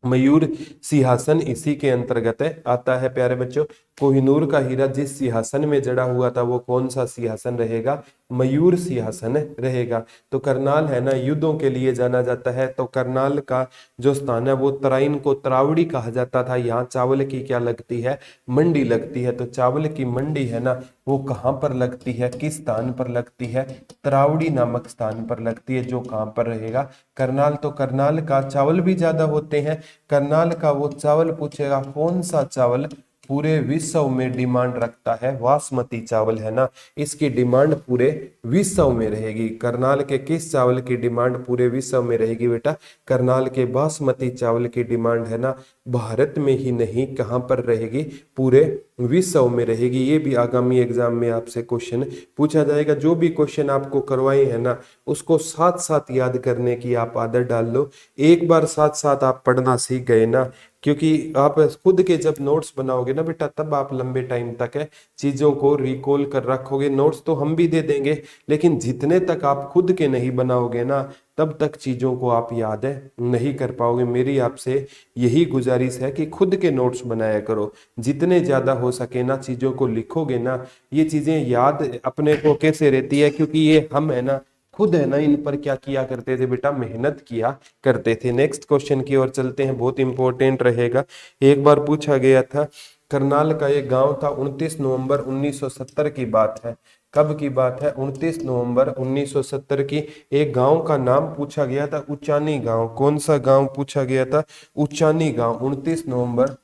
मयूर सिंहासन इसी के अंतर्गत आता है प्यारे बच्चों। कोहिनूर का हीरा जिस सिंहासन में जड़ा हुआ था वो कौन सा सिंहासन रहेगा? मयूर सिंहासन रहेगा। तो करनाल है ना युद्धों के लिए जाना जाता है। तो करनाल का जो स्थान है वो तराइन को तरावड़ी कहा जाता था। यहाँ चावल की क्या लगती है? मंडी लगती है। तो चावल की मंडी है ना वो कहाँ पर लगती है? किस स्थान पर लगती है? तरावड़ी नामक स्थान पर लगती है, जो कहाँ पर रहेगा? करनाल। तो करनाल का चावल भी ज्यादा होते हैं। करनाल का वो चावल पूछेगा कौन सा चावल पूरे विश्व में डिमांड रखता है? बासमती चावल है ना, इसकी डिमांड पूरे विश्व में रहेगी। करनाल के किस चावल की डिमांड पूरे विश्व में रहेगी बेटा? करनाल के बासमती चावल की डिमांड है ना भारत में ही नहीं, कहां पर रहेगी? पूरे विश्व में रहेगी। ये भी आगामी एग्जाम में आपसे क्वेश्चन पूछा जाएगा। जो भी क्वेश्चन आपको करवाए हैं ना उसको साथ साथ याद करने की आप आदत डाल लो। एक बार साथ साथ आप पढ़ना सीख गए ना, क्योंकि आप खुद के जब नोट्स बनाओगे ना बेटा तब आप लंबे टाइम तक है चीजों को रिकॉल कर रखोगे। नोट्स तो हम भी दे देंगे लेकिन जितने तक आप खुद के नहीं बनाओगे ना तब तक चीजों को आप याद नहीं कर पाओगे। मेरी आपसे यही गुजारिश है कि खुद के नोट्स बनाया करो। जितने ज्यादा हो सके ना चीजों को लिखोगे ना, ये चीजें याद अपने को कैसे रहती है, क्योंकि ये हम है ना खुद है ना इन पर क्या किया करते थे बेटा, मेहनत किया करते थे। नेक्स्ट क्वेश्चन की ओर चलते हैं, बहुत इंपॉर्टेंट रहेगा। एक बार पूछा गया था, करनाल का एक गांव था, 29 नवंबर 1970 की बात है। कब की बात है? 29 नवंबर 1970 की। एक गांव का नाम पूछा गया था, उचानी गांव। कौन सा गांव पूछा गया था? उचानी गांव। 29 नवंबर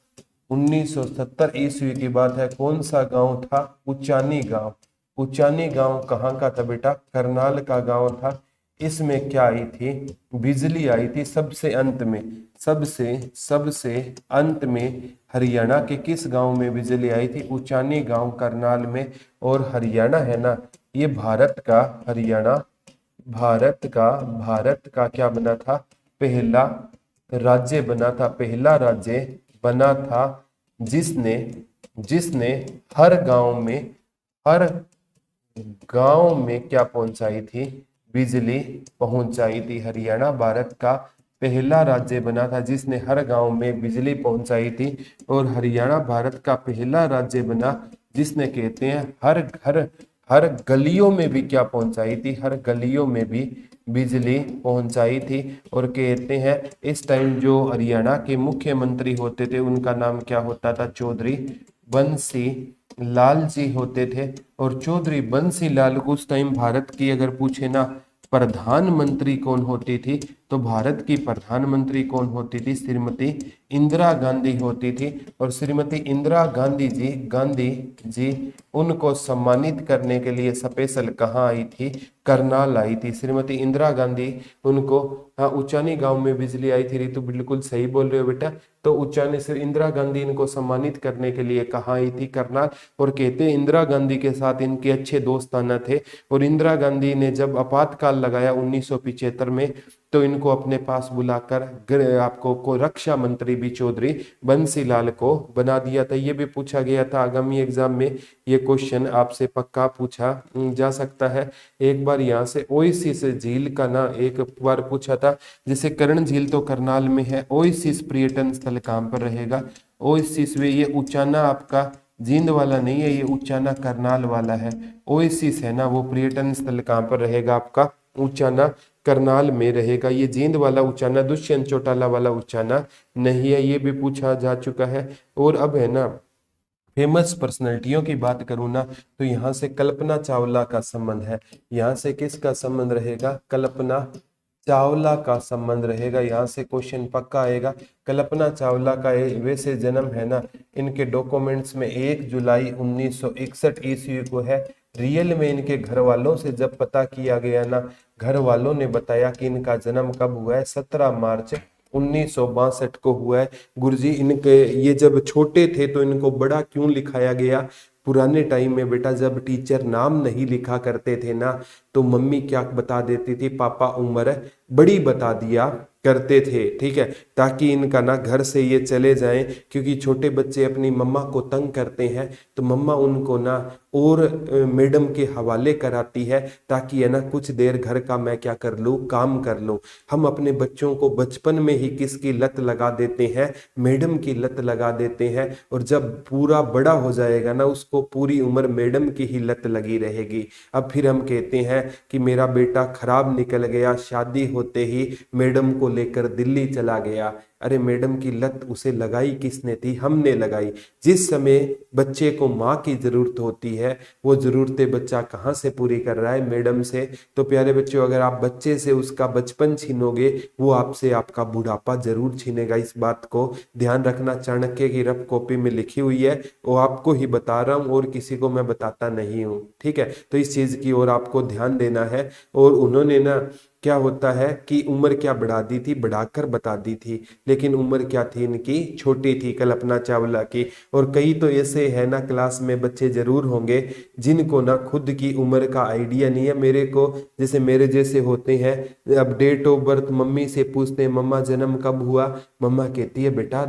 1970 ईस्वी की बात है। कौन सा गांव था? उचानी गांव। उचानी गांव कहाँ का था बेटा? करनाल का गांव था। इसमें क्या आई थी? बिजली आई थी सबसे अंत में। सबसे सबसे अंत में हरियाणा के किस गांव में बिजली आई थी? उचानी गांव, करनाल में। और हरियाणा है ना, ये भारत का, हरियाणा भारत का क्या बना था? पहला राज्य बना था। पहला राज्य बना था जिसने जिसने हर गांव में क्या पहुंचाई थी? बिजली पहुंचाई थी। हरियाणा भारत का पहला राज्य बना था जिसने हर गांव में बिजली पहुंचाई थी। और हरियाणा भारत का पहला राज्य बना जिसने, कहते हैं, हर गलियों में भी क्या पहुंचाई थी? हर गलियों में भी बिजली पहुंचाई थी। और कहते हैं इस टाइम जो हरियाणा के मुख्यमंत्री होते थे उनका नाम क्या होता था? चौधरी बंसी लाल जी होते थे। और चौधरी बंसी लाल को उस टाइम भारत की अगर पूछे ना प्रधानमंत्री कौन होती थी, तो भारत की प्रधानमंत्री कौन होती थी? श्रीमती इंदिरा गांधी होती थी। और श्रीमती इंदिरा गांधी जी उनको सम्मानित करने के लिए स्पेशल कहाँ आई थी? करनाल आई थी। श्रीमती इंदिरा गांधी उनको, हाँ, उचानी गांव में बिजली आई थी। रितु बिल्कुल सही बोल रहे हो बेटा। तो उचानी से इंदिरा गांधी इनको सम्मानित करने के लिए कहाँ आई थी? करनाल। और कहते हैं इंदिरा गांधी के साथ इनके अच्छे दोस्ताना थे। और इंदिरा गांधी ने जब आपातकाल लगाया 1975 में, तो इनको अपने पास बुलाकर आपको को रक्षा मंत्री भी चौधरी बंसीलाल को बना दिया था। ये भी पूछा गया था आगामी एग्जाम में, ये क्वेश्चन आपसे पक्का पूछा जा सकता है। एक बार यहाँ से ओएसिस झील का ना एक बार पूछा था, जैसे कर्ण झील तो करनाल में है, ओएसिस पर्यटन स्थल कहाँ पर रहेगा? ओएसिस वे, ये उचाना आपका जींद वाला नहीं है, ये उचाना करनाल वाला है। ओएसिस है ना, वो पर्यटन स्थल कहाँ पर रहेगा आपका? उचाना करनाल में रहेगा। ये जींद वाला उचाना, दुष्यंत चौटाला वाला उचाना नहीं है। ये भी पूछा जा चुका है। और अब है ना, फेमस पर्सनैलिटियों की बात करूं ना, तो यहाँ से कल्पना चावला का संबंध है। यहाँ से किसका संबंध रहेगा? कल्पना चावला का संबंध रहेगा। यहाँ से क्वेश्चन पक्का आएगा। कल्पना चावला का वैसे जन्म है ना, इनके डॉक्यूमेंट्स में 1 जुलाई 1961 ईस्वी को है। रियल में इनके घर वालों से जब पता किया गया ना, घर वालों ने बताया कि इनका जन्म कब हुआ है? 17 मार्च 1962 को हुआ है। गुरुजी, इनके ये जब छोटे थे तो इनको बड़ा क्यों लिखाया गया? पुराने टाइम में बेटा जब टीचर नाम नहीं लिखा करते थे ना, तो मम्मी क्या बता देती थी? पापा उम्र बड़ी बता दिया करते थे, ठीक है, ताकि इनका ना घर से ये चले जाएं। क्योंकि छोटे बच्चे अपनी मम्मा को तंग करते हैं, तो मम्मा उनको ना और मैडम के हवाले कराती है, ताकि है ना कुछ देर घर का मैं क्या कर लूँ? काम कर लूँ। हम अपने बच्चों को बचपन में ही किसकी लत लगा देते हैं? मैडम की लत लगा देते हैं। और जब पूरा बड़ा हो जाएगा ना, उसको पूरी उम्र मैडम की ही लत लगी रहेगी। अब फिर हम कहते हैं कि मेरा बेटा खराब निकल गया, शादी होते ही मैडम को लेकर दिल्ली चला गया। अरे मैडम की लत उसे लगाई किसने थी? हमने लगाई। जिस समय बच्चे को माँ की जरूरत होती है, वो जरूरतें बच्चा कहाँ से पूरी कर रहा है? मैडम से। तो प्यारे बच्चों, अगर आप बच्चे से उसका बचपन छीनोगे, वो आपसे आपका बुढ़ापा जरूर छीनेगा। इस बात को ध्यान रखना। चाणक्य की रफ कॉपी में लिखी हुई है, वो आपको ही बता रहा हूँ और किसी को मैं बताता नहीं हूँ, ठीक है। तो इस चीज की ओर आपको ध्यान देना है। और उन्होंने ना क्या होता है कि उम्र क्या बढ़ा दी थी? बढ़ाकर बता दी थी, लेकिन उम्र क्या थी इनकी? छोटी थी, कल्पना चावला की। और कई तो ऐसे है ना क्लास में बच्चे जरूर होंगे जिनको ना खुद की उम्र का आइडिया नहीं है। मेरे को, जैसे मेरे जैसे होते हैं, अब डेट ऑफ बर्थ मम्मी से पूछते हैं, मम्मा जन्म कब हुआ? मम्मा कहती है बेटा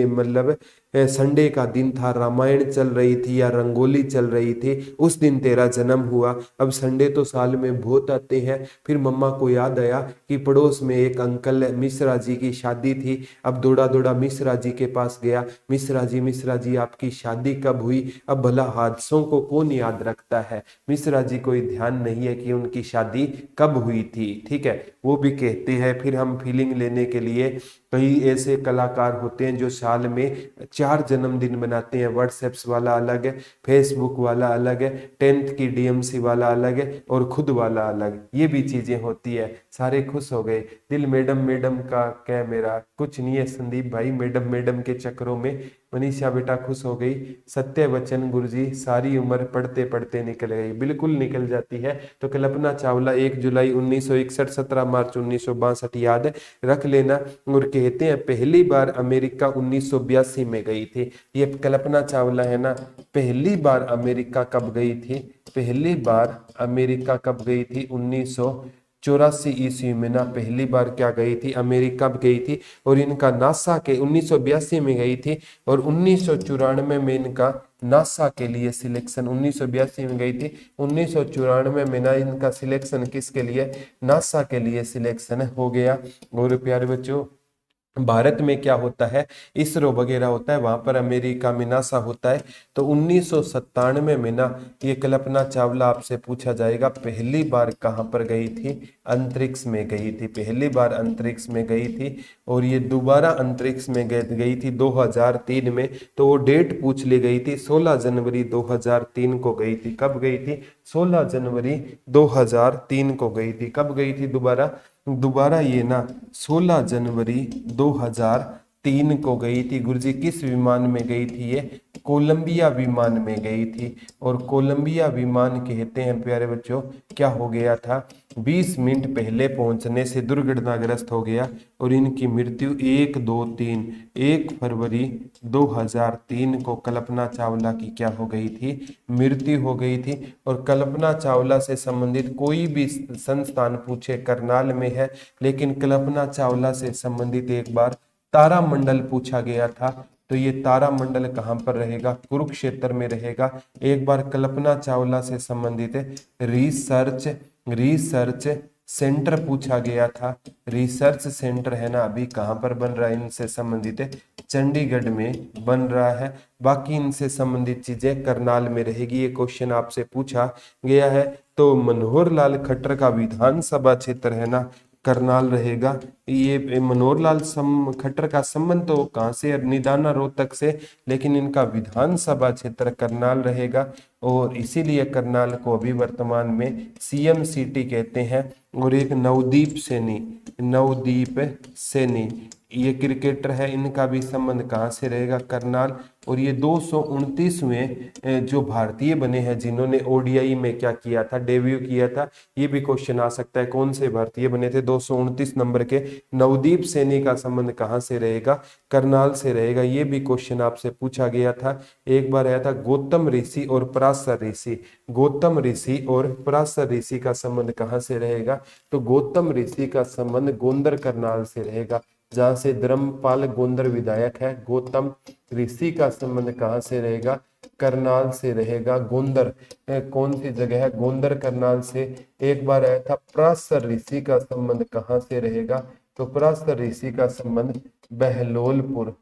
मतलब संडे का दिन था, रामायण चल रही थी या रंगोली चल रही थी, उस दिन तेरा जन्म हुआ। अब संडे तो साल में बहुत आते हैं। फिर मम्मा को याद आया कि पड़ोस में एक अंकल मिश्रा जी की शादी थी। अब दौड़ा दौड़ा मिश्रा जी के पास गया, मिश्रा जी आपकी शादी कब हुई? अब भला हादसों को कौन याद रखता है, मिश्रा जी कोई ध्यान नहीं है कि उनकी शादी कब हुई थी। ठीक है, वो भी कहते हैं। फिर हम फीलिंग लेने के लिए कई ऐसे कलाकार होते हैं जो साल में 4 जन्मदिन मनाते हैं। व्हाट्सएप्स वाला अलग है, फेसबुक वाला अलग है, 10th की डीएमसी वाला अलग है और खुद वाला अलग। ये भी चीजें होती है। सारे खुश हो गए। दिल मैडम मैडम का क्या, मेरा कुछ नहीं है संदीप भाई, मैडम मैडम के चक्करों में मनीषा बेटा खुश हो गई। सत्य वचन गुरुजी, सारी उम्र पढ़ते पढ़ते निकल गई। बिल्कुल निकल जाती है। तो कल्पना चावला 1 जुलाई 1961, 17 मार्च 1962 याद रख लेना। और कहते हैं पहली बार अमेरिका 1982 में गई थी। ये कल्पना चावला है ना, पहली बार अमेरिका कब गई थी? पहली बार अमेरिका कब गई थी? 1984 ईस्वी में ना पहली बार क्या गई थी? अमेरिका गई थी। और इनका नासा के 1982 में गई थी और 1994 में इनका नासा के लिए सिलेक्शन, 1982 में गई थी, 1994 में ना इनका सिलेक्शन किसके लिए? नासा के लिए सिलेक्शन हो गया। और प्यारे बच्चों, भारत में क्या होता है, इसरो वगैरह होता है, वहां पर अमेरिका में नासा होता है। तो 1997 में ना ये कल्पना चावला आपसे पूछा जाएगा पहली बार कहां पर गई थी? अंतरिक्ष में गई थी, पहली बार अंतरिक्ष में गई थी। और ये दोबारा अंतरिक्ष में गई थी 2003 में। तो वो डेट पूछ ली गई थी, 16 जनवरी 2003 को गई थी। कब गई थी? 16 जनवरी 2003 को गई थी। कब गई थी दोबारा ये ना 16 जनवरी 2003 को गई थी। गुरुजी किस विमान में गई थी? ये कोलंबिया विमान में गई थी। और कोलंबिया विमान कहते हैं प्यारे बच्चों, क्या हो गया था? 20 मिनट पहले पहुंचने से दुर्घटनाग्रस्त हो गया और इनकी मृत्यु 1 फरवरी 2003 को कल्पना चावला की क्या हो गई थी? मृत्यु हो गई थी। और कल्पना चावला से संबंधित कोई भी संस्थान पूछे, करनाल में है, लेकिन कल्पना चावला से संबंधित एक बार तारामंडल पूछा गया था। तो ये तारामंडल कहाँ पर रहेगा? कुरुक्षेत्र में रहेगा। एक बार कल्पना चावला से संबंधित रिसर्च सेंटर पूछा गया था। रिसर्च सेंटर है ना, अभी कहाँ पर बन रहा है? इनसे संबंधित चंडीगढ़ में बन रहा है। बाकी इनसे संबंधित चीजें करनाल में रहेगी। ये क्वेश्चन आपसे पूछा गया है। तो मनोहर लाल खट्टर का विधानसभा क्षेत्र है ना, करनाल रहेगा। ये मनोहर लाल खट्टर का संबंध तो कहाँ से? निदाना रोहतक से, लेकिन इनका विधानसभा क्षेत्र करनाल रहेगा। और इसीलिए करनाल को अभी वर्तमान में सीएम सिटी कहते हैं। और एक नवदीप सैनी ये क्रिकेटर है, इनका भी संबंध कहाँ से रहेगा? करनाल। और ये 229वें जो भारतीय बने हैं जिन्होंने ओडीआई में क्या किया था? डेब्यू किया था। ये भी क्वेश्चन आ सकता है, कौन से भारतीय बने थे 229 नंबर के? नवदीप सैनी का संबंध कहाँ से रहेगा? करनाल से रहेगा। ये भी क्वेश्चन आपसे पूछा गया था। एक बार आया था गौतम ऋषि और पराशर ऋषि, गौतम ऋषि और पराशर ऋषि का संबंध कहाँ से रहेगा? तो गौतम ऋषि का संबंध गोंदर करनाल से रहेगा, जहां से धर्मपाल गोंदर विधायक है। गौतम ऋषि का संबंध कहाँ से रहेगा? करनाल से रहेगा। गोंदर कौन सी जगह है? गोंदर करनाल से। एक बार आया था पराशर ऋषि का संबंध कहाँ से रहेगा? तो पराशर ऋषि का संबंध बहलोलपुर।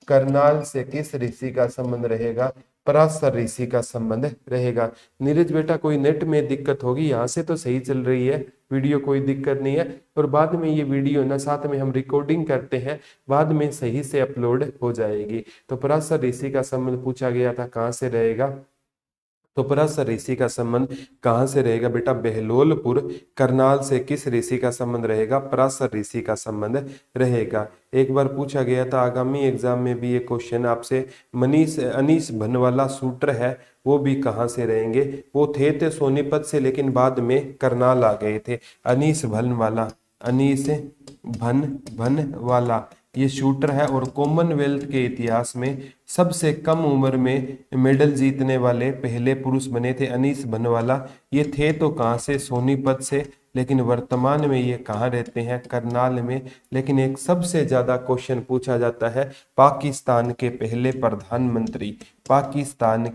करनाल से किस ऋषि का संबंध रहेगा? पराशर ऋषि का संबंध रहेगा। नीरज बेटा कोई नेट में दिक्कत होगी? यहाँ से तो सही चल रही है वीडियो, कोई दिक्कत नहीं है। और बाद में ये वीडियो ना साथ में हम रिकॉर्डिंग करते हैं, बाद में सही से अपलोड हो जाएगी। तो पराशर ऋषि का संबंध पूछा गया था, कहाँ से रहेगा? तो पराशर ऋषि का संबंध कहाँ से रहेगा बेटा? बहलोलपुर। करनाल से किस ऋषि का संबंध रहेगा? पराशर ऋषि का संबंध रहेगा। एक बार पूछा गया था आगामी एग्जाम में भी ये क्वेश्चन आपसे, अनीस भनवाला शूटर है, वो भी कहाँ से रहेंगे? वो थे सोनीपत से, लेकिन बाद में करनाल आ गए थे। अनीस भनवाला ये शूटर है और कॉमनवेल्थ के इतिहास में सबसे कम उम्र में मेडल जीतने वाले पहले पुरुष बने थे अनीस बनवाला। ये थे तो कहाँ से, सोनीपत से, लेकिन वर्तमान में ये कहाँ रहते हैं, करनाल में। लेकिन एक सबसे ज्यादा क्वेश्चन पूछा जाता है, पाकिस्तान के पहले प्रधानमंत्री, पाकिस्तान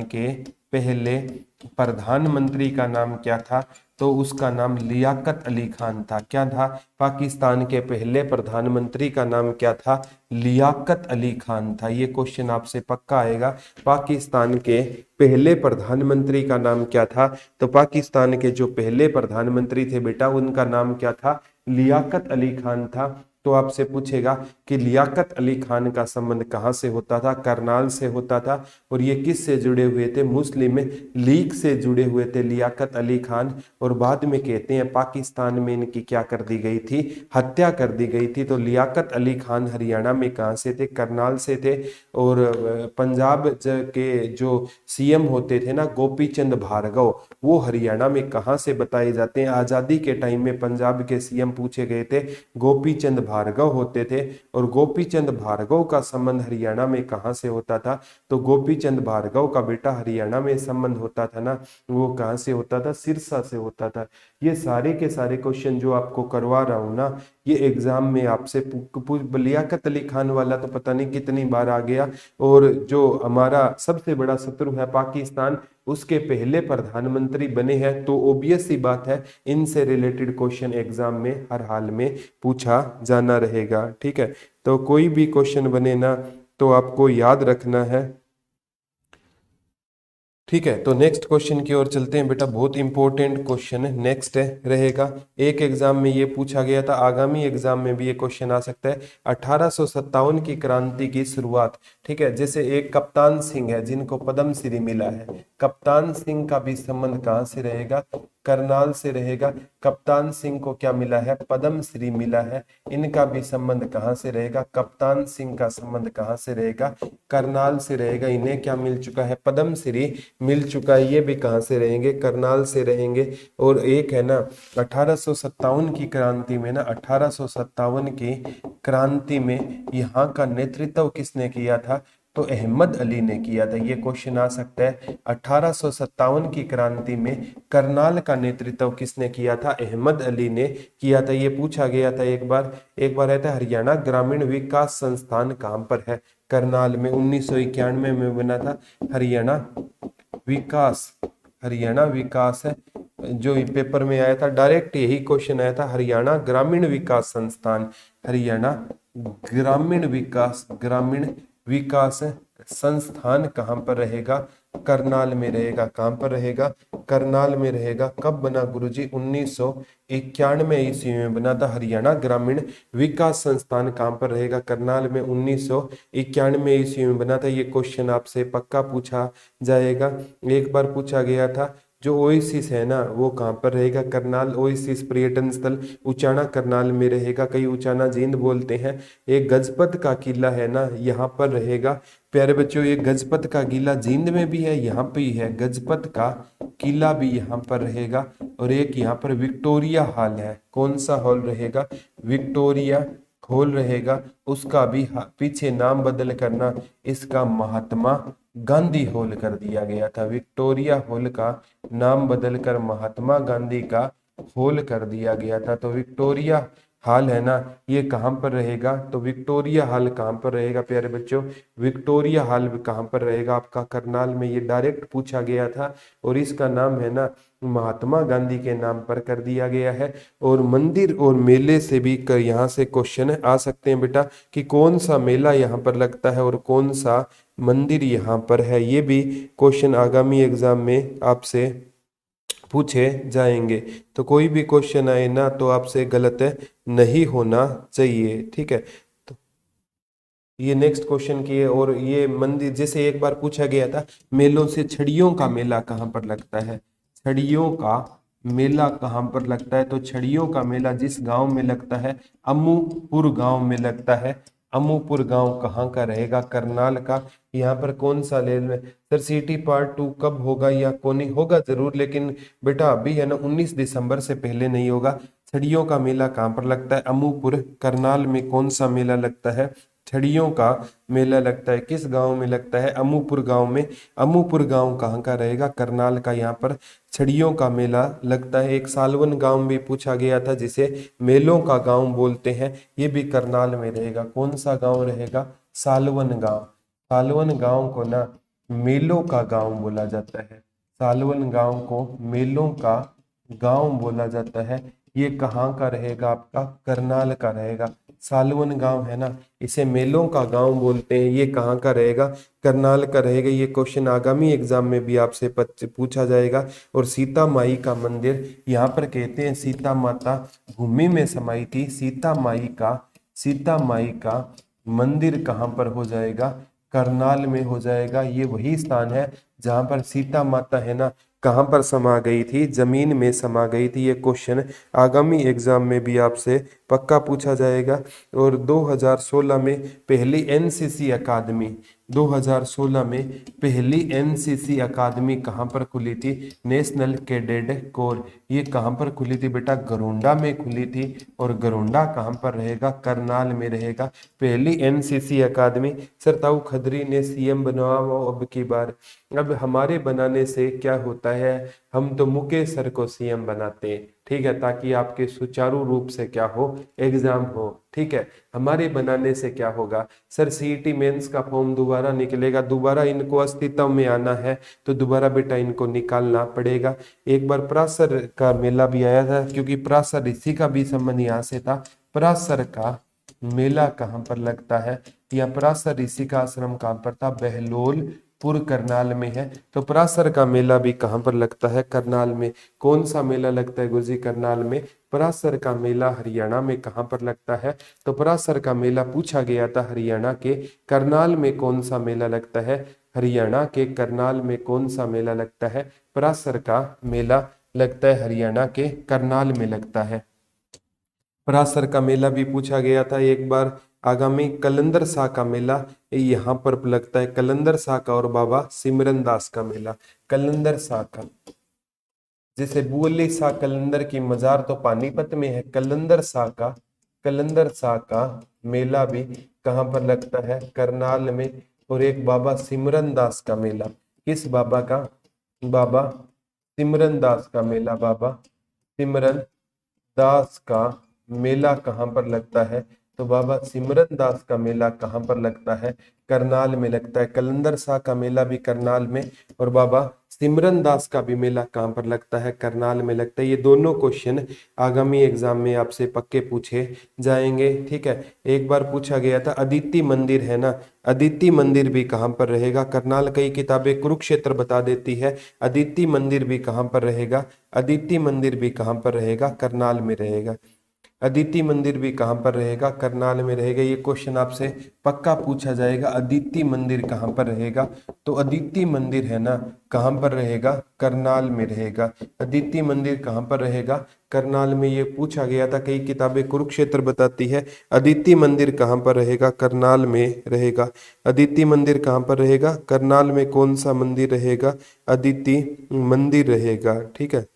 के पहले प्रधानमंत्री का नाम क्या था? तो उसका नाम लियाकत अली खान था। क्या था? पाकिस्तान के पहले प्रधानमंत्री का नाम क्या था? लियाकत अली खान था। ये क्वेश्चन आपसे पक्का आएगा। पाकिस्तान के पहले प्रधानमंत्री का नाम क्या था? तो पाकिस्तान के जो पहले प्रधानमंत्री थे बेटा, उनका नाम क्या था? लियाकत अली खान था। तो आपसे पूछेगा कि लियाकत अली खान का संबंध कहाँ से होता था? करनाल से होता था। और ये किस से जुड़े हुए थे? मुस्लिम लीग से जुड़े हुए थे लियाकत अली खान। और बाद में कहते हैं पाकिस्तान में इनकी क्या कर दी गई थी? हत्या कर दी गई थी। तो लियाकत अली खान हरियाणा में कहाँ से थे? करनाल से थे। और पंजाब के जो सीएम होते थे ना, गोपी चंद भार्गव, वो हरियाणा में कहाँ से बताए जाते हैं? आजादी के टाइम में पंजाब के सीएम पूछे गए थे, गोपी चंद भार्गव होते थे। और गोपी चंद भार्गव का संबंध हरियाणा में कहाँ से होता था? तो गोपी चंद भार्गव का बेटा हरियाणा में संबंध होता था ना, वो कहाँ से होता था? सिरसा से होता था। ये सारे के सारे क्वेश्चन जो आपको करवा रहा हूं ना, ये एग्जाम में आपसे लियाकत अली खान वाला तो पता नहीं कितनी बार आ गया। और जो हमारा सबसे बड़ा शत्रु है पाकिस्तान, उसके पहले प्रधानमंत्री बने हैं। तो ओबियस सी बात है, इनसे रिलेटेड क्वेश्चन एग्जाम में हर हाल में पूछा जाना रहेगा। ठीक है, तो कोई भी क्वेश्चन बने ना, तो आपको याद रखना है। ठीक है, तो नेक्स्ट क्वेश्चन की ओर चलते हैं बेटा। बहुत इंपॉर्टेंट क्वेश्चन है, नेक्स्ट है रहेगा। एक एग्जाम में ये पूछा गया था, आगामी एग्जाम में भी ये क्वेश्चन आ सकता है। 1857 की क्रांति की शुरुआत। ठीक है, जैसे एक कप्तान सिंह है जिनको पद्मश्री मिला है, कप्तान सिंह का भी संबंध कहाँ से रहेगा? करनाल से रहेगा। कप्तान सिंह को क्या मिला है? पद्मश्री मिला है। इनका भी संबंध कहाँ से रहेगा? कप्तान सिंह का संबंध कहाँ से रहेगा? करनाल से रहेगा। इन्हें क्या मिल चुका है? पद्मश्री मिल चुका है। ये भी कहाँ से रहेंगे? करनाल से रहेंगे। और एक है ना 1857 की क्रांति में ना, 1857 की क्रांति में यहाँ का नेतृत्व किसने किया था? तो अहमद अली ने किया था। ये क्वेश्चन आ सकता है, 1857 की क्रांति में करनाल का नेतृत्व किसने किया था? अहमद अली ने किया था। ये पूछा गया था एक बार रहता है, हरियाणा ग्रामीण विकास संस्थान कहाँ पर है? करनाल में। 1991 में बना था हरियाणा विकास है। जो पेपर में आया था डायरेक्ट यही क्वेश्चन आया था, हरियाणा ग्रामीण विकास संस्थान, हरियाणा ग्रामीण विकास संस्थान कहाँ पर रहेगा? करनाल में रहेगा। कहाँ पर रहेगा? करनाल में रहेगा। कब बना गुरुजी? 1991 ईस्वी में बना था। हरियाणा ग्रामीण विकास संस्थान कहाँ पर रहेगा? करनाल में। 1991 ईस्वी में बना था। ये क्वेश्चन आपसे पक्का पूछा जाएगा। एक बार पूछा गया था। जो ओएसिस है ना, वो कहाँ पर रहेगा? करनाल। ओएसिस पर्यटन स्थल उचाना करनाल में रहेगा। कई उचाना जींद बोलते हैं। एक गजपत का किला है ना, यहाँ पर रहेगा। प्यारे बच्चों, ये गजपत का किला जींद में भी है, यहाँ पे ही है। गजपत का किला भी यहाँ पर रहेगा। और एक यहाँ पर विक्टोरिया हॉल है। कौन सा हॉल रहेगा? विक्टोरिया हॉल रहेगा। उसका भी पीछे नाम बदल करना, इसका महात्मा गांधी हॉल कर दिया गया था। विक्टोरिया हॉल का नाम बदलकर महात्मा गांधी का हॉल कर दिया गया था। तो विक्टोरिया हॉल है ना, ये कहाँ पर रहेगा? तो विक्टोरिया हॉल कहाँ पर रहेगा प्यारे बच्चों? विक्टोरिया हॉल कहाँ पर रहेगा? आपका करनाल में। ये डायरेक्ट पूछा गया था। और इसका नाम है ना महात्मा गांधी के नाम पर कर दिया गया है। और मंदिर और मेले से भी यहाँ से क्वेश्चन आ सकते हैं बेटा, कि कौन सा मेला यहाँ पर लगता है और कौन सा मंदिर यहाँ पर है। ये भी क्वेश्चन आगामी एग्जाम में आपसे पूछे जाएंगे। तो कोई भी क्वेश्चन आए ना, तो आपसे गलत नहीं होना चाहिए। ठीक है, तो ये नेक्स्ट क्वेश्चन की है। और ये मंदिर, जैसे एक बार पूछा गया था, मेलों से छड़ियों का मेला कहाँ पर लगता है? छड़ियों का मेला कहाँ पर लगता है? तो छड़ियों का मेला जिस गांव में लगता है, अमूपुर गांव में लगता है। अमूपुर गांव कहाँ का रहेगा? करनाल का। यहाँ पर कौन सा ले में सर, सिटी पार्ट 2 कब होगा? या कौन होगा जरूर, लेकिन बेटा अभी है ना 19 दिसंबर से पहले नहीं होगा। छड़ियों का मेला कहाँ पर लगता है? अमूपुर। करनाल में कौन सा मेला लगता है? छड़ियों का मेला लगता है। किस गांव में लगता है? अमूपुर गांव में। अमूपुर गांव कहाँ का रहेगा? करनाल का। यहाँ पर छड़ियों का मेला लगता है। एक सालवन गांव भी पूछा गया था जिसे मेलों का गांव बोलते हैं, ये भी करनाल में रहेगा। कौन सा गांव रहेगा? सालवन गांव। सालवन गांव को ना मेलों का गांव बोला जाता है। सालवन गांव को मेलों का गांव बोला जाता है। ये कहाँ का रहेगा? आपका करनाल का रहेगा। सालवन गांव है ना, इसे मेलों का गांव बोलते हैं। ये कहाँ का रहेगा? करनाल का रहेगा। ये क्वेश्चन आगामी एग्जाम में भी आपसे पूछा जाएगा। और सीता माई का मंदिर, यहाँ पर कहते हैं सीता माता भूमि में समाई थी। सीता माई का मंदिर कहाँ पर हो जाएगा? करनाल में हो जाएगा। ये वही स्थान है जहां पर सीता माता है ना, कहां पर समा गई थी? जमीन में समा गई थी। ये क्वेश्चन आगामी एग्जाम में भी आपसे पक्का पूछा जाएगा। और 2016 में पहली एनसीसी अकादमी, 2016 में पहली एनसीसी अकादमी कहां पर खुली थी? National cadet corps. ये कहां पर खुली थी बेटा? गरुंडा में खुली थी। और गरुंडा कहां पर रहेगा? करनाल में रहेगा पहली एनसीसी अकादमी। सर ताऊ खदरी ने सीएम बनवाओ अब की बार। अब हमारे बनाने से क्या होता है, हम तो मुकेश सर को सीएम बनाते हैं, ठीक है, ताकि आपके सुचारू रूप से क्या हो, एग्जाम हो, ठीक है। हमारे बनाने से क्या होगा सर? सीईटी मेंस का फॉर्म दोबारा निकलेगा, दोबारा इनको अस्तित्व में आना है तो दोबारा बेटा इनको निकालना पड़ेगा। एक बार पराशर का मेला भी आया था, क्योंकि पराशर ऋषि का भी संबंध यहाँ से था। पराशर का मेला कहाँ पर लगता है? या पराशर ऋषि का आश्रम कहाँ पर था? बहलोलपुर करनाल में है। तो पराशर का मेला भी कहाँ पर लगता है? करनाल में। कौन सा मेला लगता है गुरुजी करनाल में? पराशर का मेला हरियाणा में कहाँ पर लगता है? तो पराशर का मेला पूछा गया था हरियाणा के करनाल में। कौन सा मेला लगता है? हरियाणा के करनाल में कौन सा मेला लगता है? पराशर का मेला लगता है हरियाणा के करनाल में लगता है। पराशर का मेला भी पूछा गया था एक बार। आगामी कलंदर शाह का मेला यहाँ पर लगता है। कलंदर शाह का और बाबा सिमरन दास का मेला। कलंदर शाह का, जैसे बुअली शाह कलंदर की मजार तो पानीपत में है, कलंदर शाह का मेला भी कहाँ पर लगता है? करनाल में। और एक बाबा सिमरन दास का मेला, किस बाबा का? बाबा सिमरन दास का मेला। बाबा सिमरन दास का मेला कहाँ पर लगता है? तो बाबा सिमरन दास का मेला कहाँ पर लगता है? करनाल में लगता है। कलंदर शाह का मेला भी करनाल में, और बाबा सिमरन दास का भी मेला कहाँ पर लगता है? करनाल में लगता है। ये दोनों क्वेश्चन आगामी एग्जाम में आपसे पक्के पूछे जाएंगे, ठीक है। एक बार पूछा गया था अदिति मंदिर है ना, अदिति मंदिर भी कहाँ पर रहेगा? करनाल। कई किताबें कुरुक्षेत्र बता देती है, अदिति मंदिर भी कहाँ पर रहेगा? अदिति मंदिर भी कहाँ पर रहेगा? करनाल में रहेगा। अदिति मंदिर भी कहाँ पर रहेगा? करनाल में रहेगा। ये क्वेश्चन आपसे पक्का पूछा जाएगा, अदिति मंदिर कहाँ पर रहेगा? तो अदिति मंदिर है ना, कहाँ पर रहेगा? करनाल में रहेगा। अदिति मंदिर कहाँ पर रहेगा? करनाल में। ये पूछा गया था, कई किताबें कुरुक्षेत्र बताती है। अदिति मंदिर कहाँ पर रहेगा? करनाल में रहेगा। अदिति मंदिर कहाँ पर रहेगा? करनाल में। कौन सा मंदिर रहेगा? अदिति मंदिर रहेगा, ठीक है।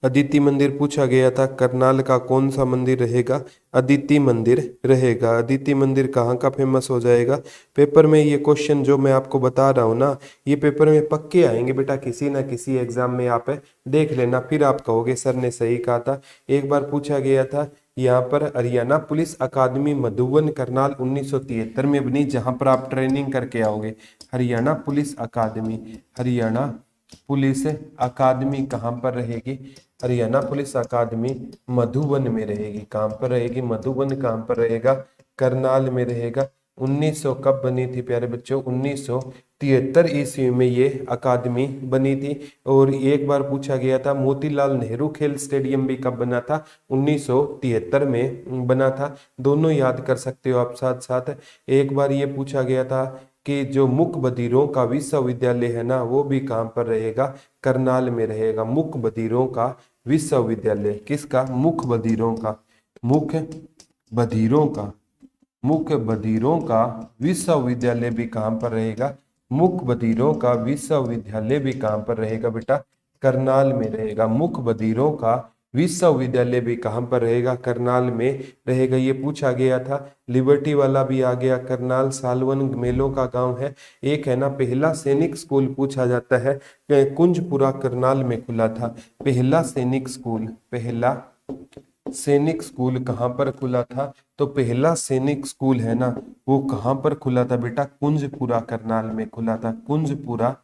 अदिति मंदिर पूछा गया था, करनाल का कौन सा मंदिर रहेगा? अदिति मंदिर रहेगा। अदिति मंदिर कहाँ का फेमस हो जाएगा? पेपर में ये क्वेश्चन जो मैं आपको बता रहा हूँ ना, ये पेपर में पक्के आएंगे बेटा, किसी ना किसी एग्जाम में आप देख लेना, फिर आप कहोगे सर ने सही कहा था। एक बार पूछा गया था यहाँ पर हरियाणा पुलिस अकादमी मधुबन करनाल 1973 में बनी, जहां पर आप ट्रेनिंग करके आओगे। हरियाणा पुलिस अकादमी, हरियाणा पुलिस अकादमी कहाँ पर रहेगी? हरियाणा पुलिस अकादमी मधुबन में रहेगी। कहाँ पर रहेगी? मधुबन। कहाँ पर रहेगा? करनाल में रहेगा। 1900 कब बनी थी प्यारे बच्चों? 1973 ईस्वी में ये अकादमी बनी थी। और एक बार पूछा गया था मोतीलाल नेहरू खेल स्टेडियम भी कब बना था? 1973 में बना था। दोनों याद कर सकते हो आप साथ साथ। एक बार ये पूछा गया था कि जो मुक बधिरों का विश्वविद्यालय है ना, वो भी कहाँ पर रहेगा? करनाल में रहेगा। मुक बधिरों का विश्वविद्यालय, किसका? मुक बधिरों का, मुख बधिरों का, मुख बधिरों का विश्वविद्यालय भी कहाँ पर रहेगा? मुख बधिरों का विश्वविद्यालय भी कहाँ पर रहेगा बेटा? करनाल में रहेगा। मुख बधिरों का विश्वविद्यालय भी कहाँ पर रहेगा, करनाल में रहेगा। ये पूछा गया था। लिबर्टी वाला भी आ गया, करनाल सालवन मेलों का गांव है। एक है ना पहला सैनिक स्कूल पूछा जाता है, कुंजपुरा करनाल में खुला था। पहला सैनिक स्कूल, पहला सैनिक स्कूल कहाँ पर खुला था, तो पहला सैनिक स्कूल है ना वो कहाँ पर खुला था बेटा, कुंजपुरा करनाल में खुला था। कुंजपुरा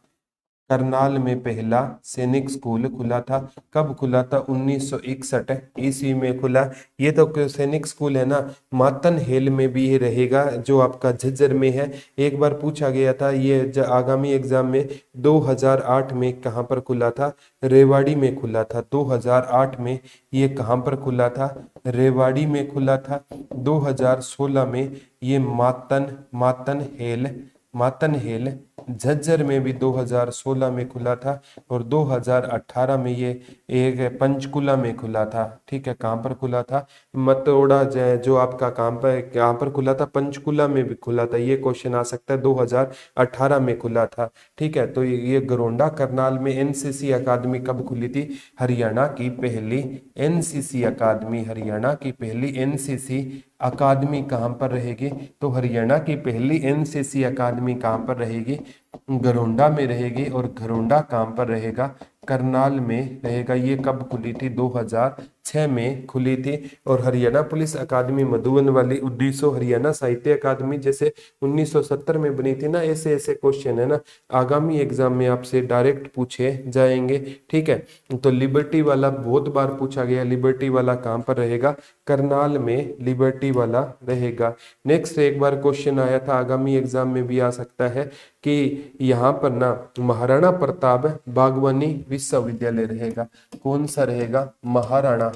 करनाल में पहला सैनिक स्कूल खुला था। कब खुला था, 1961 ईस्वी में खुला। ये तो सैनिक स्कूल है ना, मातन हेल में भी ये रहेगा जो आपका झज्जर में है। एक बार पूछा गया था ये आगामी एग्जाम में, 2008 में कहाँ पर खुला था, रेवाड़ी में खुला था। 2008 में ये कहाँ पर खुला था, रेवाड़ी में खुला था। 2016 में ये मातन हेल झज्जर में भी 2016 में खुला था। और 2018 में ये एक पंचकुला में खुला था। ठीक है, कहाँ पर खुला था, मतोड़ा जो आपका कहाँ पर खुला था, पंचकुला में भी खुला था। ये क्वेश्चन आ सकता है, 2018 में खुला था। ठीक है, तो ये गरोंडा करनाल में एनसीसी अकादमी कब खुली थी, हरियाणा की पहली एनसीसी अकादमी, हरियाणा की पहली एनसीसी अकादमी कहाँ पर रहेगी, तो हरियाणा की पहली एनसीसी अकादमी कहाँ पर रहेगी, गरोंडा में रहेगी। और गरोंडा कहाँ पर रहेगा, करनाल में रहेगा। ये कब खुली थी, 2006 में खुली थी। और हरियाणा पुलिस अकादमी मधुबन वाली, उद्देश्य हरियाणा साहित्य अकादमी जैसे 1970 में बनी थी ना, ऐसे ऐसे क्वेश्चन है ना आगामी एग्जाम में आपसे डायरेक्ट पूछे जाएंगे। ठीक है, तो लिबर्टी वाला बहुत बार पूछा गया, लिबर्टी वाला कहाँ पर रहेगा, करनाल में लिबर्टी वाला रहेगा। नेक्स्ट एक बार क्वेश्चन आया था, आगामी एग्जाम में भी आ सकता है कि यहाँ पर ना महाराणा प्रताप बागवानी विश्वविद्यालय रहेगा। कौन सा रहेगा, महाराणा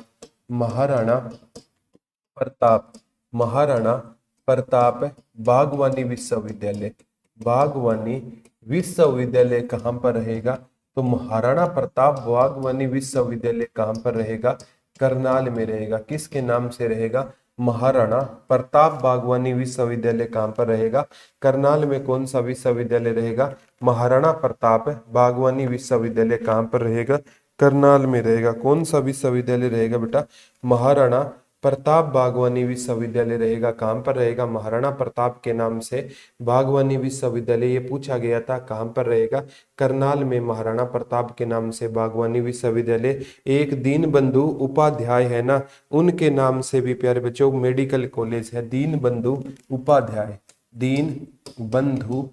प्रताप बागवानी विश्वविद्यालय। बागवानी विश्वविद्यालय कहाँ पर रहेगा, तो महाराणा प्रताप बागवानी विश्वविद्यालय कहाँ पर रहेगा, करनाल में रहेगा। किसके नाम से रहेगा, महाराणा प्रताप बागवानी विश्वविद्यालय कहाँ पर रहेगा, करनाल में। कौन सा विश्वविद्यालय रहेगा, महाराणा प्रताप बागवानी विश्वविद्यालय कहाँ पर रहेगा, करनाल में रहेगा। कौन सा विश्वविद्यालय रहेगा बेटा, महाराणा प्रताप बागवानी विश्वविद्यालय रहेगा। कहाँ पर रहेगा, महाराणा प्रताप के नाम से बागवानी विश्वविद्यालय। ये पूछा गया था कहाँ पर रहेगा, करनाल में महाराणा प्रताप के नाम से बागवानी विश्वविद्यालय। एक दीनबंधु उपाध्याय है ना, उनके नाम से भी प्यारे बच्चों मेडिकल कॉलेज है, दीनबंधु उपाध्याय, दीनबंधु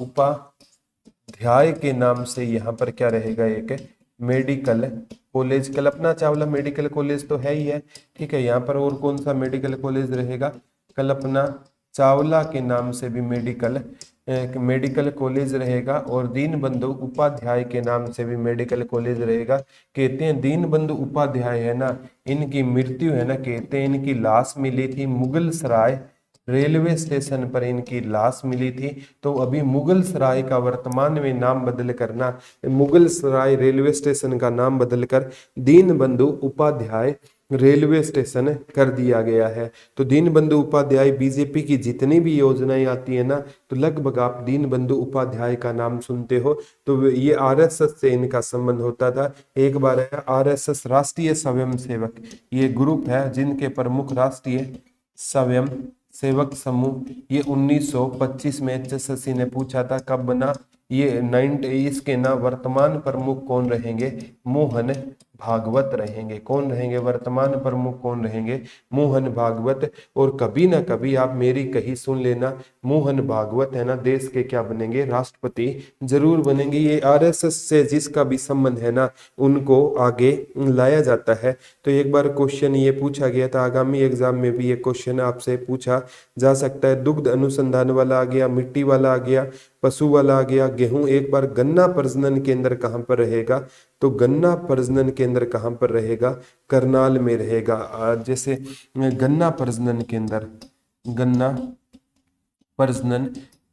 उपाध्याय के नाम से यहाँ पर क्या रहेगा, एक medical college. Kalpana Chawla medical college तो है ही है। ठीक है, यहाँ पर और कौन सा मेडिकल कॉलेज रहेगा, कल्पना चावला के नाम से भी मेडिकल कॉलेज रहेगा। और दीनबंधु उपाध्याय के नाम से भी मेडिकल कॉलेज रहेगा। कहते हैं दीनबंधु उपाध्याय है ना, इनकी मृत्यु है ना, कहते हैं इनकी लाश मिली थी मुगल सराय रेलवे स्टेशन पर, इनकी लाश मिली थी। तो अभी मुगल सराय का वर्तमान में नाम बदल करना, मुगल सराय रेलवे स्टेशन का नाम बदलकर दीनबंधु उपाध्याय रेलवे स्टेशन कर दिया गया है। तो दीनबंधु उपाध्याय, बीजेपी की जितनी भी योजनाएं आती है ना, तो लगभग आप दीनबंधु उपाध्याय का नाम सुनते हो। तो ये आरएसएस से इनका संबंध होता था। एक बार है आरएसएस राष्ट्रीय स्वयंसेवक, ये ग्रुप है जिनके प्रमुख राष्ट्रीय स्वयं सेवक समूह, ये 1925 में एचएसएससी ने पूछा था कब बना। ये 90 इसके ना वर्तमान प्रमुख कौन रहेंगे, मोहन भागवत रहेंगे। कौन रहेंगे, वर्तमान प्रमुख कौन रहेंगे, मोहन भागवत। और कभी ना कभी आप मेरी कही सुन लेना, मोहन भागवत है ना देश के क्या बनेंगे, राष्ट्रपति जरूर बनेंगे। ये आरएसएस से जिसका भी संबंध है ना, उनको आगे लाया जाता है। तो एक बार क्वेश्चन ये पूछा गया था, आगामी एग्जाम में भी ये क्वेश्चन आपसे पूछा जा सकता है। दुग्ध अनुसंधान वाला आ गया, मिट्टी वाला आ गया, पशु वाला आ गया, गेहूं। एक बार गन्ना प्रजनन केंद्र कहाँ पर रहेगा, तो गन्ना प्रजनन केंद्र कहाँ पर रहेगा, करनाल में रहेगा। जैसे गन्ना प्रजनन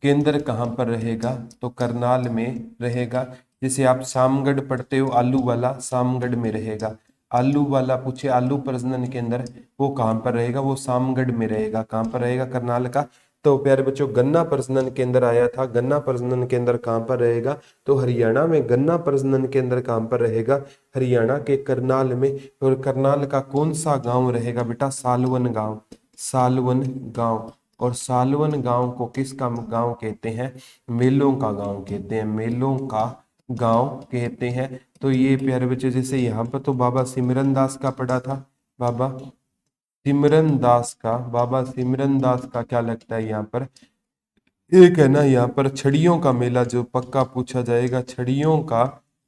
केंद्र कहाँ पर रहेगा, तो करनाल में रहेगा। जैसे आप सामगढ़ पढ़ते हो, आलू वाला सामगढ़ में रहेगा। आलू वाला पूछे, आलू प्रजनन केंद्र वो कहाँ पर रहेगा, वो सामगढ़ में रहेगा। कहाँ पर रहेगा, करनाल का तो प्यारे बच्चों गन्ना प्रजनन केंद्र आया था। गन्ना प्रजनन केंद्र कहाँ पर रहेगा? तो हरियाणा में गन्ना प्रजनन केंद्र कहाँ पर रहेगा? हरियाणा के करनाल में। और करनाल का कौन सा गांव रहेगा बेटा? सालवन गांव। सालवन गांव। और सालवन गांव को किसका गांव कहते हैं? मेलों का गांव कहते हैं। मेलों का गांव कहते हैं। तो ये प्यारे बच्चे जैसे यहाँ पर तो बाबा सिमरन दास का पढ़ा था। बाबा सिमरन दास का क्या लगता है यहाँ पर? एक है ना यहाँ पर छड़ियों का मेला जो पक्का पूछा जाएगा। छड़ियों का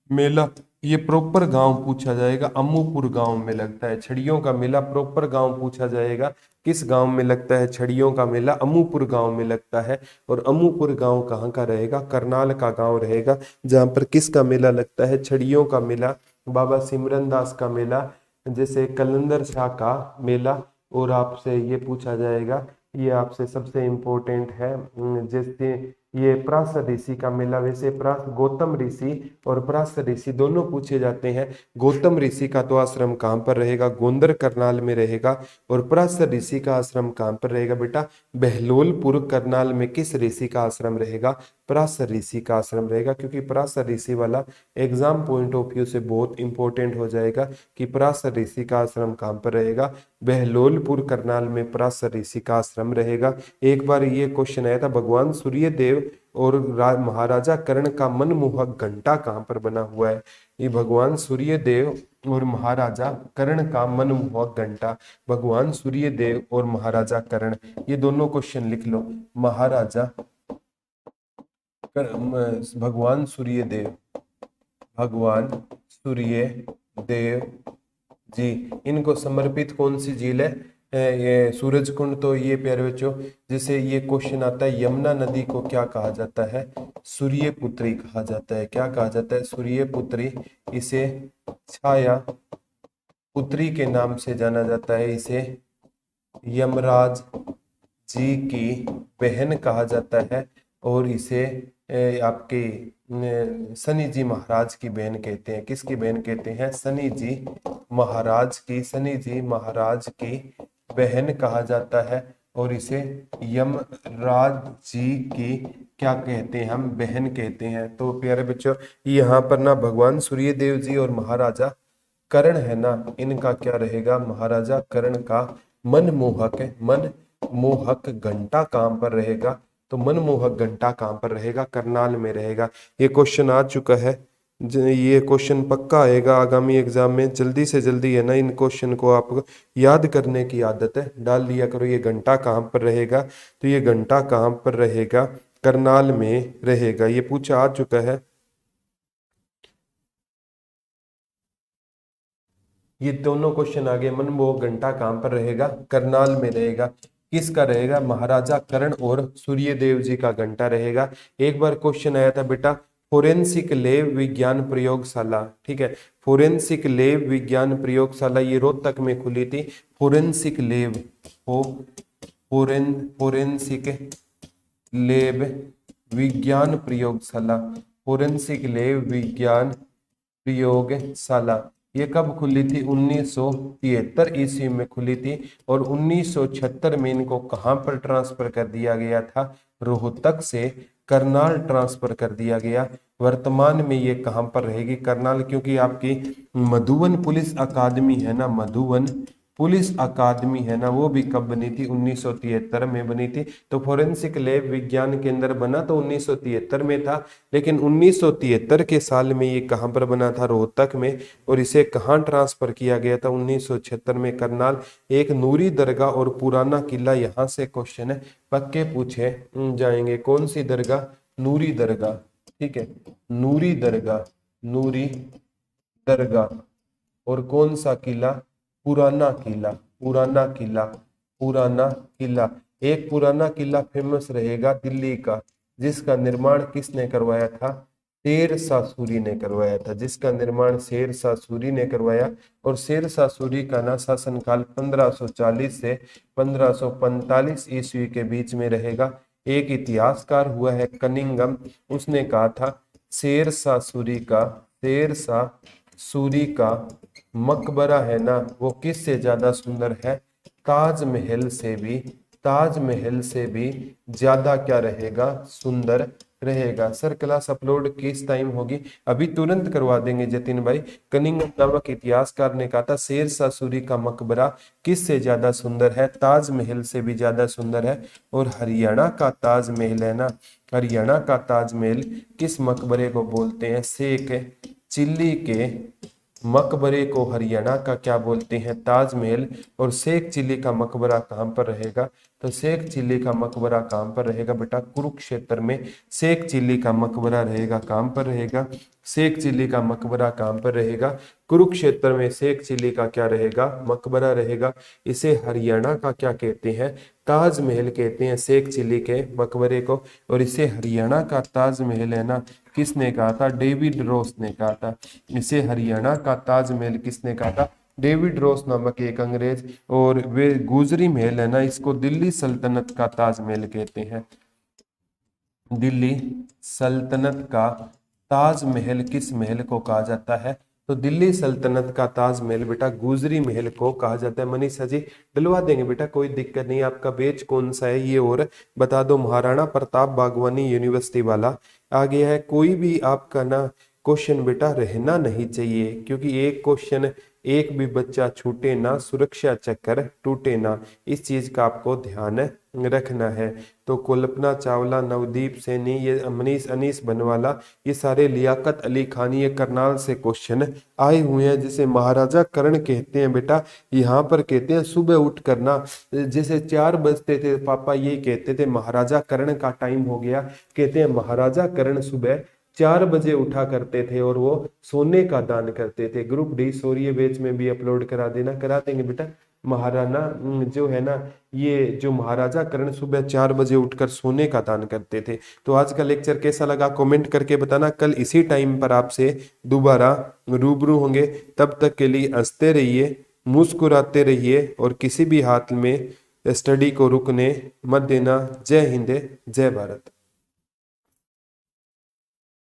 मेला ये प्रॉपर गांव पूछा जाएगा। अम्मूपुर गांव में लगता है छड़ियों का मेला। प्रॉपर गांव पूछा जाएगा, किस गांव में लगता है छड़ियों का मेला? अम्मूपुर गांव में लगता है। और अम्मूपुर गांव कहाँ का रहेगा? करनाल का गांव रहेगा, जहां पर किसका मेला लगता है? छड़ियों का मेला। बाबा सिमरन दास का मेला, जैसे कलंदर शाह का मेला। और आपसे ये पूछा जाएगा, ये आपसे सबसे इम्पोर्टेंट है, जैसे ये पराशर ऋषि का मेला। वैसे गौतम ऋषि और पराशर ऋषि दोनों पूछे जाते हैं। गौतम ऋषि का तो आश्रम कहाँ पर रहेगा? गोंदर करनाल में रहेगा। और पराशर ऋषि का आश्रम कहाँ पर रहेगा बेटा? बहलोलपुर करनाल में। किस ऋषि का आश्रम रहेगा? पराशर ऋषि का आश्रम रहेगा, क्योंकि पराशर ऋषि वाला एग्जाम पॉइंट ऑफ व्यू से बहुत इंपॉर्टेंट हो जाएगा कि पराशर ऋषि का आश्रम कहाँ पर रहेगा? बहलोलपुर करनाल में पराशर ऋषि का आश्रम रहेगा। एक बार ये क्वेश्चन आया था, भगवान सूर्यदेव और महाराजा कर्ण का मनमोहक घंटा कहाँ पर बना हुआ है? ये भगवान सूर्यदेव और महाराजा कर्ण का मनमोहक घंटा। भगवान सूर्यदेव और महाराजा कर्ण, ये दोनों क्वेश्चन लिख लो। भगवान सूर्यदेव, भगवान सूर्यदेव जी, इनको समर्पित कौन सी झील है? ये सूरज कुंड। तो ये प्यारे बच्चों जैसे ये क्वेश्चन आता है, यमुना नदी को क्या कहा जाता है? सूर्य पुत्री कहा जाता है। क्या कहा जाता है? सूर्य पुत्री। इसे छाया पुत्री के नाम से जाना जाता है। इसे यमराज जी की बहन कहा जाता है। और इसे आपके शनि जी महाराज की बहन कहते हैं। किसकी बहन कहते हैं? शनि जी महाराज की। शनि जी महाराज की बहन कहा जाता है। और इसे यमराज जी की क्या कहते हैं? हम बहन कहते हैं। तो प्यारे बच्चों यहाँ पर ना भगवान सूर्यदेव जी और महाराजा कर्ण है ना, इनका क्या रहेगा? महाराजा कर्ण का मनमोहक घंटा कहाँ पर रहेगा? तो मनमोहक घंटा कहाँ पर रहेगा? करनाल में रहेगा। ये क्वेश्चन आ चुका है। ये क्वेश्चन पक्का आएगा आगामी एग्जाम में। जल्दी से जल्दी है ना इन क्वेश्चन को आपको याद करने की आदत है, डाल लिया करो। ये घंटा कहाँ पर रहेगा? तो ये घंटा कहाँ पर रहेगा? करनाल में रहेगा। ये पूछा आ चुका है। ये दोनों क्वेश्चन आगे। मनमोहक घंटा कहाँ पर रहेगा? करनाल में रहेगा। किसका रहेगा? महाराजा कर्ण और सूर्यदेव जी का घंटा रहेगा। एक बार क्वेश्चन आया था बेटा, फोरेंसिक लैब विज्ञान प्रयोगशाला, ठीक है, फोरेंसिक लैब विज्ञान प्रयोगशाला ये रोहतक में खुली थी। फोरेंसिक लैब फोरेंसिक लैब विज्ञान प्रयोगशाला, फोरेंसिक लैब विज्ञान प्रयोगशाला ये कब खुली थी? 1973 ईस्वी में खुली थी। और 1976 में इनको कहां पर ट्रांसफर कर दिया गया था? रोहतक से करनाल ट्रांसफर कर दिया गया। वर्तमान में ये कहां पर रहेगी? करनाल, क्योंकि आपकी मधुबन पुलिस अकादमी है ना, मधुबन पुलिस अकादमी है ना, वो भी कब बनी थी? 1973 में बनी थी। तो फोरेंसिक लैब विज्ञान केंद्र बना तो 1973 में था, लेकिन 1973 के साल में ये कहां पर बना था? रोहतक में। और इसे कहां ट्रांसफर किया गया था? 1976 में करनाल। एक नूरी दरगाह और पुराना किला, यहां से क्वेश्चन है पक्के पूछे जाएंगे। कौन सी दरगाह? नूरी दरगाह, ठीक है, नूरी दरगाह, नूरी दरगाह। और कौन सा किला? पुराना किला, पुराना किला, पुराना किला। एक पुराना किला फेमस रहेगा दिल्ली का, जिसका निर्माण किसने करवाया था? शेरशाह सूरी ने करवाया था। जिसका निर्माण शेरशाह सूरी ने करवाया। और शेरशाह सूरी का ना शासनकाल 1540 से 1545 ईस्वी के बीच में रहेगा। एक इतिहासकार हुआ है कनिंगम, उसने कहा था शेरशाह सूरी का मकबरा है ना, वो किससे ज्यादा सुंदर है? ताजमहल से भी ताजमहल से भी ज्यादा क्या रहेगा, सुंदर रहेगा। सर क्लास अपलोड किस टाइम होगी? अभी तुरंत करवा देंगे जतिन भाई। कनिंघम नामक इतिहासकार ने कहा था शेरशाह सूरी का मकबरा किससे ज्यादा सुंदर है? ताजमहल से भी ज्यादा सुंदर है। और हरियाणा का ताजमहल है ना, हरियाणा का ताजमहल किस मकबरे को बोलते हैं? शेख चिल्ली के मकबरे को हरियाणा का क्या बोलते हैं? ताजमहल। और शेख चिल्ली का मकबरा कहाँ पर रहेगा? तो शेख चिल्ली का मकबरा कहाँ पर रहेगा बेटा? कुरुक्षेत्र में शेख चिल्ली का मकबरा रहेगा। कहाँ पर रहेगा? शेख चिल्ली का मकबरा कहाँ पर रहेगा? कुरुक्षेत्र में शेख चिल्ली का क्या रहेगा? मकबरा रहेगा। इसे हरियाणा का क्या कहते हैं? ताजमहल कहते हैं, शेख चिल्ली के मकबरे को। और इसे हरियाणा का ताजमहल है ना, किसने कहा था? डेविड रॉस ने कहा था। इसे हरियाणा का ताजमहल किसने कहा था? डेविड रॉस नामक एक अंग्रेज। और वे गुजरी महल है ना, इसको दिल्ली सल्तनत का ताजमहल कहते हैं। दिल्ली सल्तनत का ताजमहल किस महल को कहा जाता है? तो दिल्ली सल्तनत का ताजमहल बेटा गुजरी महल को कहा जाता है। मनीषा जी दिलवा देंगे बेटा, कोई दिक्कत नहीं। आपका बैच कौन सा है ये और बता दो। महाराणा प्रताप बागवानी यूनिवर्सिटी वाला आ गया है। कोई भी आपका ना क्वेश्चन बेटा रहना नहीं चाहिए, क्योंकि एक क्वेश्चन एक भी बच्चा छूटे ना, सुरक्षा चक्र टूटे ना, इस चीज का आपको ध्यान रखना है। तो कल्पना चावला, नवदीप सैनी, ये मनीष अनीस बनवाला, ये सारे लियाकत अली खान, ये करनाल से क्वेश्चन आए हुए हैं। जिसे महाराजा कर्ण कहते हैं बेटा, यहाँ पर कहते हैं सुबह उठ करना। जैसे 4 बजते थे पापा ये कहते थे महाराजा कर्ण का टाइम हो गया, कहते हैं महाराजा कर्ण सुबह 4 बजे उठा करते थे और वो सोने का दान करते थे। ग्रुप डी सौर्य बैच में भी अपलोड करा देना, करा देंगे बेटा। महाराणा जो है ना, ये जो महाराजा कर्ण सुबह 4 बजे उठकर सोने का दान करते थे। तो आज का लेक्चर कैसा लगा कमेंट करके बताना। कल इसी टाइम पर आपसे दोबारा रूबरू होंगे। तब तक के लिए हंसते रहिए, मुस्कुराते रहिए और किसी भी हाल में स्टडी को रुकने मत देना। जय हिंद, जय भारत।